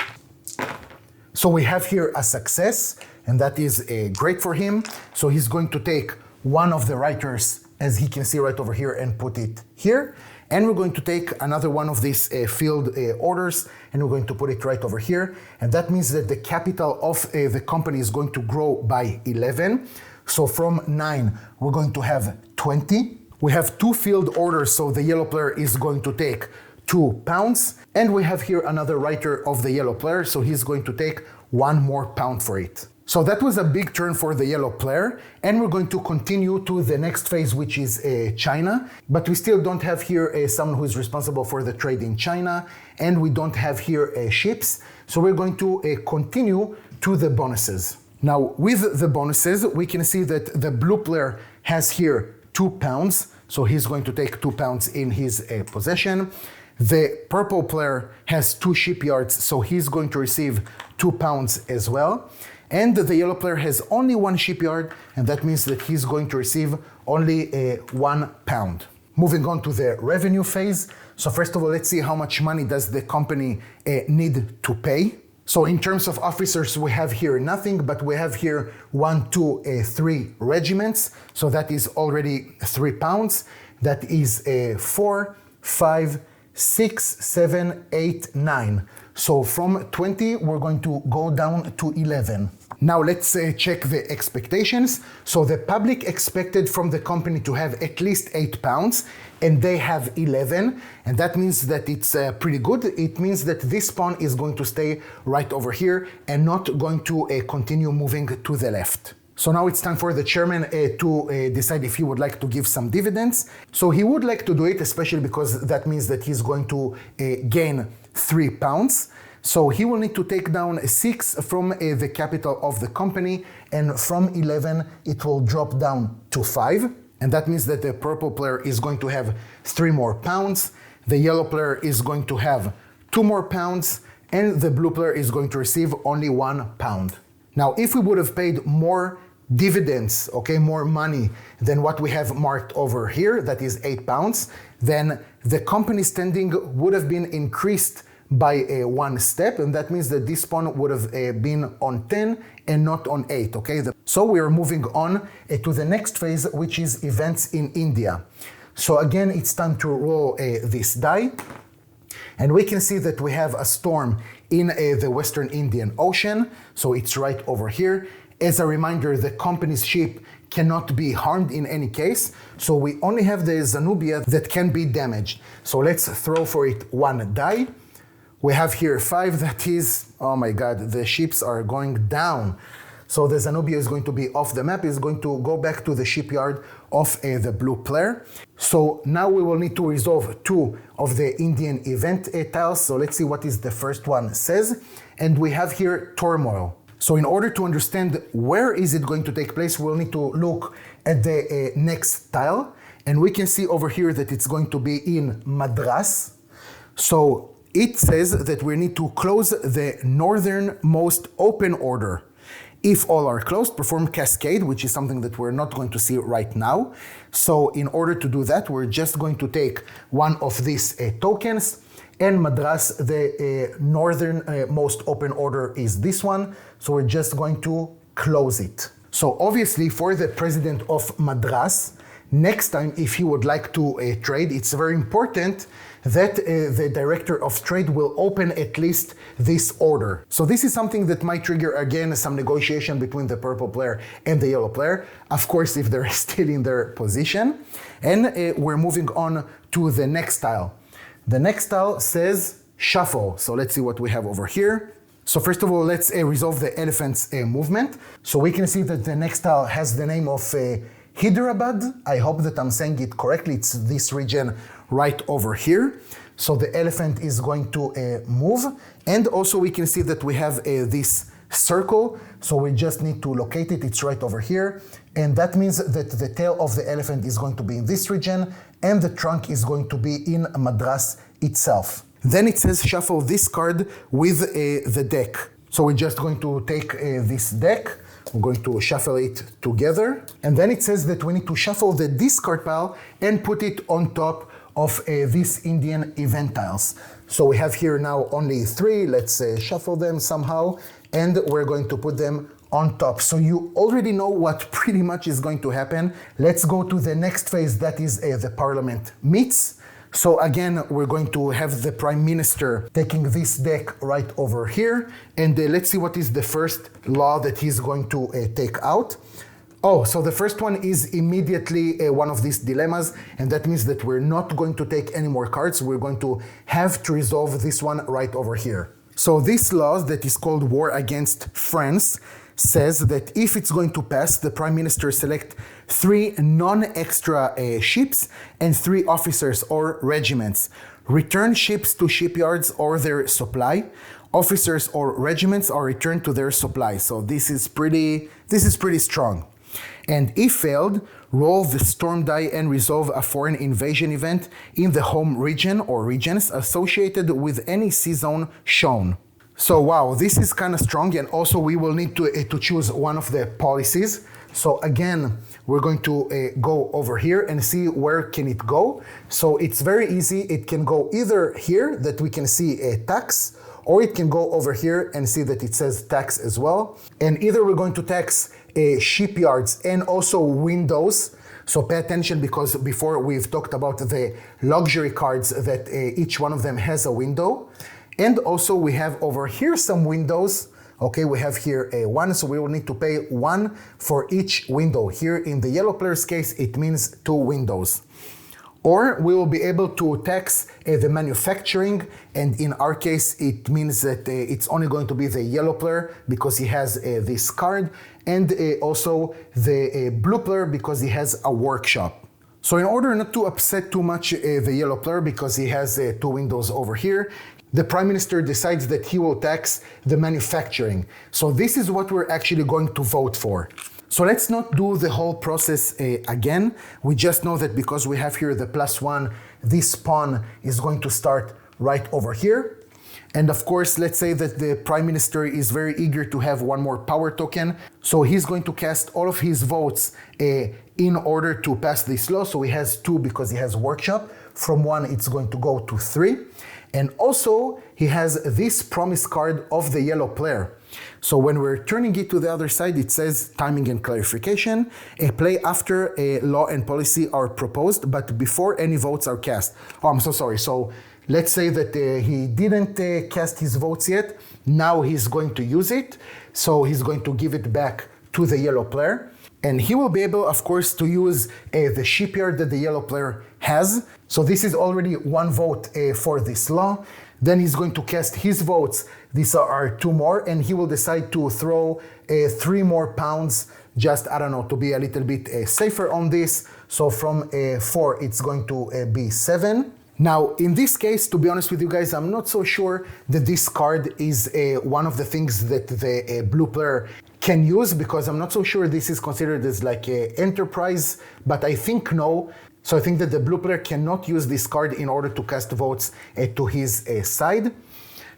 So we have here a success, and that is great for him. So he's going to take one of the writers, as he can see right over here, and put it here. And we're going to take another one of these field orders, and we're going to put it right over here. And that means that the capital of the company is going to grow by 11. So from 9, we're going to have 20. We have 2 field orders, so the yellow player is going to take 2 pounds. And we have here another writer of the yellow player, so he's going to take 1 more pound for it. So that was a big turn for the yellow player, and we're going to continue to the next phase, which is China. But we still don't have here someone who is responsible for the trade in China, and we don't have here ships. So we're going to continue to the bonuses. Now, with the bonuses, we can see that the blue player has here 2 pounds. So he's going to take 2 pounds in his possession. The purple player has 2 shipyards, so he's going to receive 2 pounds as well. And the yellow player has only 1 shipyard, and that means that he's going to receive only 1 pound. Moving on to the revenue phase. So first of all, let's see how much money does the company need to pay. So in terms of officers, we have here nothing, but we have here 1, 2, 3 regiments. So that is already 3 pounds. That is 4, 5, 6, 7, 8, 9. So from 20, we're going to go down to 11. Now let's check the expectations. So the public expected from the company to have at least 8 pounds, and they have 11, and that means that it's pretty good. It means that this pawn is going to stay right over here and not going to continue moving to the left. So now it's time for the chairman to decide if he would like to give some dividends. So he would like to do it, especially because that means that he's going to gain 3 pounds. So he will need to take down 6 from the capital of the company, and from 11 it will drop down to 5. And that means that the purple player is going to have 3 more pounds, the yellow player is going to have 2 more pounds, and the blue player is going to receive only 1 pound. Now, if we would have paid more dividends, okay, more money than what we have marked over here, that is 8 pounds, then the company standing would have been increased by 1 step, and that means that this pawn would have been on 10 and not on 8, okay? So we are moving on to the next phase, which is events in India. So again, it's time to roll this die. And we can see that we have a storm in the Western Indian Ocean. So it's right over here. As a reminder, the company's ship cannot be harmed in any case. So we only have the Zanubia that can be damaged. So let's throw for it 1 die. We have here 5, that is, oh my God, the ships are going down. So the Zanubia is going to be off the map, is going to go back to the shipyard of the blue player. So now we will need to resolve 2 of the Indian event tiles. So let's see what is the first one says. And we have here turmoil. So in order to understand where is it going to take place, we'll need to look at the next tile. And we can see over here that it's going to be in Madras. So it says that we need to close the northernmost open order. If all are closed, perform cascade, which is something that we're not going to see right now. So in order to do that, we're just going to take one of these tokens. And Madras, the northernmost open order is this one. So we're just going to close it. So obviously for the president of Madras, next time if he would like to trade, it's very important that the director of trade will open at least this order. So this is something that might trigger again some negotiation between the purple player and the yellow player, of course if they're still in their position. And we're moving on to the next tile. The next tile says shuffle. So let's see what we have over here. So first of all, let's resolve the elephant's movement. So we can see that the next tile has the name of Hyderabad. I hope that I'm saying it correctly. It's this region right over here. So the elephant is going to move. And also we can see that we have this circle. So we just need to locate it. It's right over here. And that means that the tail of the elephant is going to be in this region and the trunk is going to be in Madras itself. Then it says shuffle this card with the deck. So we're just going to take this deck. We're going to shuffle it together. And then it says that we need to shuffle the discard pile and put it on top of these Indian event tiles. So we have here now only 3. Let's shuffle them somehow. And we're going to put them on top. So you already know what pretty much is going to happen. Let's go to the next phase, that is the parliament meets. So again, we're going to have the prime minister taking this deck right over here. And let's see what is the first law that he's going to take out. Oh, so the first one is immediately one of these dilemmas. And that means that we're not going to take any more cards. We're going to have to resolve this one right over here. So this law that is called War Against France says that if it's going to pass, the prime minister select 3 non-extra ships and 3 officers or regiments. Return ships to shipyards or their supply. Officers or regiments are returned to their supply. So this is pretty strong. And if failed, roll the storm die and resolve a foreign invasion event in the home region or regions associated with any sea zone shown. So wow, this is kind of strong, and also we will need to choose one of the policies. So again, we're going to go over here and see where can it go. So it's very easy. It can go either here that we can see a tax, or it can go over here and see that it says tax as well. And either we're going to tax shipyards and also windows. So pay attention, because before we've talked about the luxury cards that each one of them has a window. And also we have over here some windows. Okay, we have here a 1, so we will need to pay 1 for each window. Here in the yellow player's case, it means 2 windows. Or we will be able to tax the manufacturing, and in our case, it means that it's only going to be the yellow player because he has this card, and also the blue player because he has a workshop. So in order not to upset too much the yellow player because he has 2 windows over here, the prime minister decides that he will tax the manufacturing. So this is what we're actually going to vote for. So let's not do the whole process again. We just know that because we have here the +1, this pawn is going to start right over here. And of course, let's say that the prime minister is very eager to have 1 more power token. So he's going to cast all of his votes in order to pass this law. So he has 2 because he has workshop. From 1, it's going to go to 3. And also, he has this promise card of the yellow player. So when we're turning it to the other side, it says timing and clarification. A play after a law and policy are proposed, but before any votes are cast. Oh, I'm so sorry. So Let's say that he didn't cast his votes yet. Now he's going to use it. So he's going to give it back to the yellow player. And he will be able, of course, to use the shipyard that the yellow player has. So this is already one vote for this law. Then he's going to cast his votes. These are 2 more, and he will decide to throw 3 more pounds, just, I don't know, to be a little bit safer on this. So from 4, it's going to be 7. Now, in this case, to be honest with you guys, I'm not so sure that this card is one of the things that the blue player can use, because I'm not so sure this is considered as like an enterprise, but I think no. So I think that the blue player cannot use this card in order to cast votes to his side.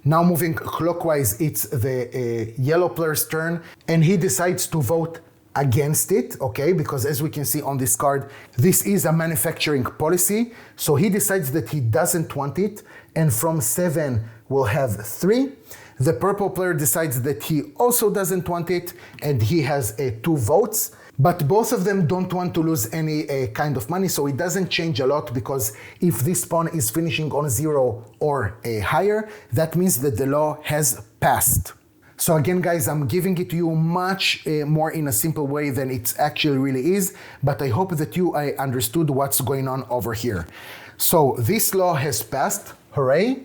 Now moving clockwise, it's the yellow player's turn, and he decides to vote against it, okay? Because as we can see on this card, this is a manufacturing policy. So he decides that he doesn't want it, and from 7 we'll have 3. The purple player decides that he also doesn't want it, and he has 2 votes. But both of them don't want to lose any kind of money, so it doesn't change a lot, because if this pawn is finishing on 0 or higher, that means that the law has passed. So again, guys, I'm giving it to you much more in a simple way than it actually really is, but I hope that you understood what's going on over here. So this law has passed, hooray.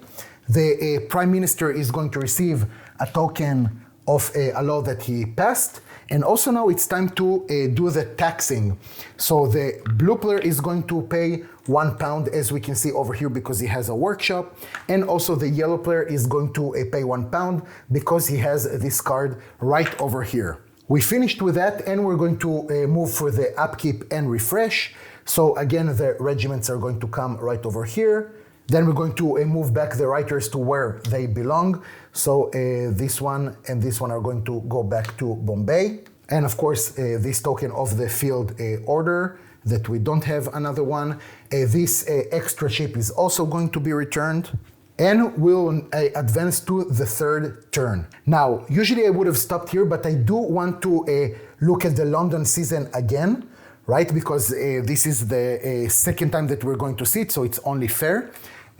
The Prime Minister is going to receive a token of a law that he passed. And also now it's time to do the taxing. So the blue player is going to pay £1, as we can see over here, because he has a workshop. And also the yellow player is going to pay £1 because he has this card right over here. We finished with that, and we're going to move for the upkeep and refresh. So again, the regiments are going to come right over here. Then we're going to move back the writers to where they belong. So this one and this one are going to go back to Bombay. And of course, this token of the field order, that we don't have another one. This extra ship is also going to be returned. And we'll advance to the 3rd turn. Now, usually I would have stopped here, but I do want to look at the London season again, right? Because this is the 2nd time that we're going to see it, so it's only fair.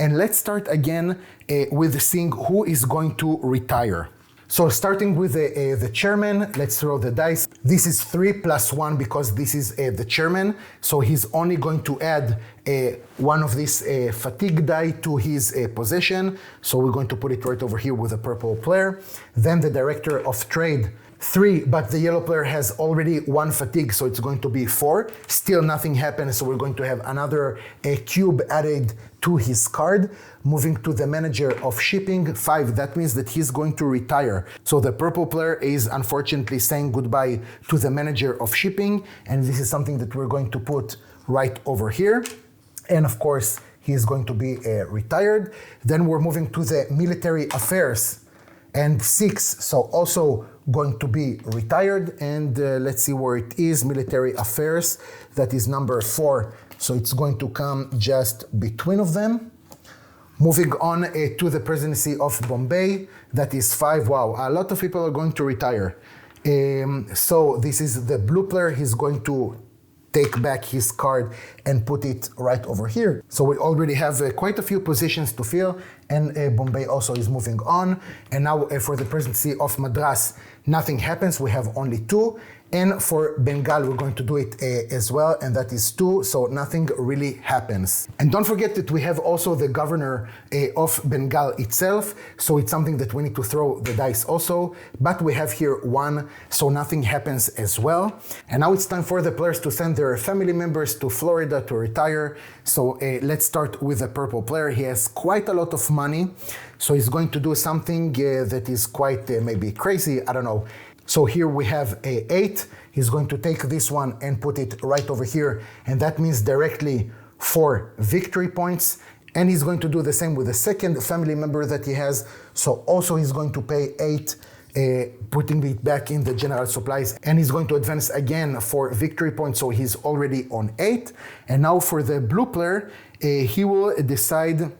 And let's start again with seeing who is going to retire. So starting with the chairman, let's throw the dice. This is 3 + 1 because this is the chairman. So he's only going to add one of these fatigue die to his possession. So we're going to put it right over here with the purple player. Then the director of trade, 3, but the yellow player has already 1 fatigue, so it's going to be 4. Still nothing happens, so we're going to have another cube added to his card. Moving to the manager of shipping, 5, that means that he's going to retire. So the purple player is unfortunately saying goodbye to the manager of shipping, and this is something that we're going to put right over here. And of course, he's going to be retired. Then we're moving to the military affairs, and 6, so also going to be retired. And let's see where it is, military affairs, that is number 4. So it's going to come just between of them. Moving on to the presidency of Bombay, that is 5. Wow, a lot of people are going to retire. So this is the blue player. He's going to take back his card and put it right over here. So we already have quite a few positions to fill, and Bombay also is moving on. And now for the presidency of Madras, nothing happens. We have only 2. And for Bengal, we're going to do it as well, and that is 2, so nothing really happens. And don't forget that we have also the governor of Bengal itself, so it's something that we need to throw the dice also, but we have here 1, so nothing happens as well. And now it's time for the players to send their family members to Florida to retire. So let's start with the purple player. He has quite a lot of money, so he's going to do something that is quite maybe crazy, I don't know. So here we have a 8. He's going to take this one and put it right over here. And that means directly 4 victory points. And he's going to do the same with the second family member that he has. So also he's going to pay 8, putting it back in the general supplies. And he's going to advance again for victory points. So he's already on 8. And now for the blue player, he will decide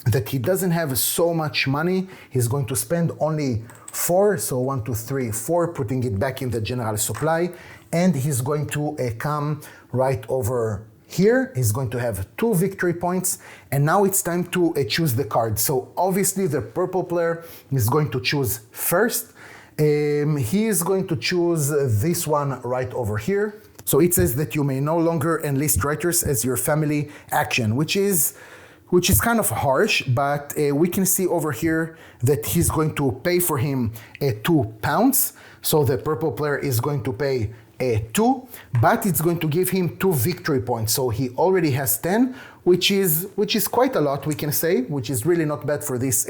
that he doesn't have so much money. He's going to spend only 4, so 1, 2, 3, 4, putting it back in the general supply, and he's going to come right over Here he's going to have 2 victory points, and now it's time to choose the card. So obviously the purple player is going to choose first. He is going to choose this one right over here. So it says that you may no longer enlist writers as your family action, which is kind of harsh, but we can see over here that he's going to pay for him £2. So the purple player is going to pay 2, but it's going to give him 2 victory points. So he already has 10, which is quite a lot, we can say, which is really not bad for this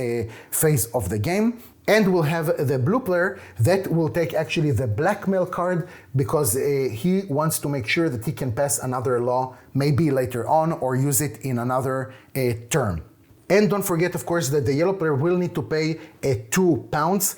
phase of the game. And we'll have the blue player that will take actually the blackmail card, because he wants to make sure that he can pass another law maybe later on or use it in another term. And don't forget, of course, that the yellow player will need to pay £2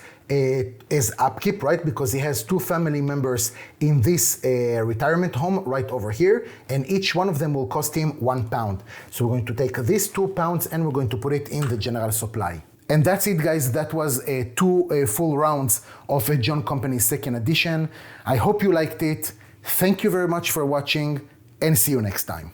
as upkeep, right? Because he has 2 family members in this retirement home right over here, and each one of them will cost him £1. So we're going to take these £2 and we're going to put it in the general supply. And that's it, guys. That was 2 full rounds of John Company's second edition. I hope you liked it. Thank you very much for watching, and see you next time.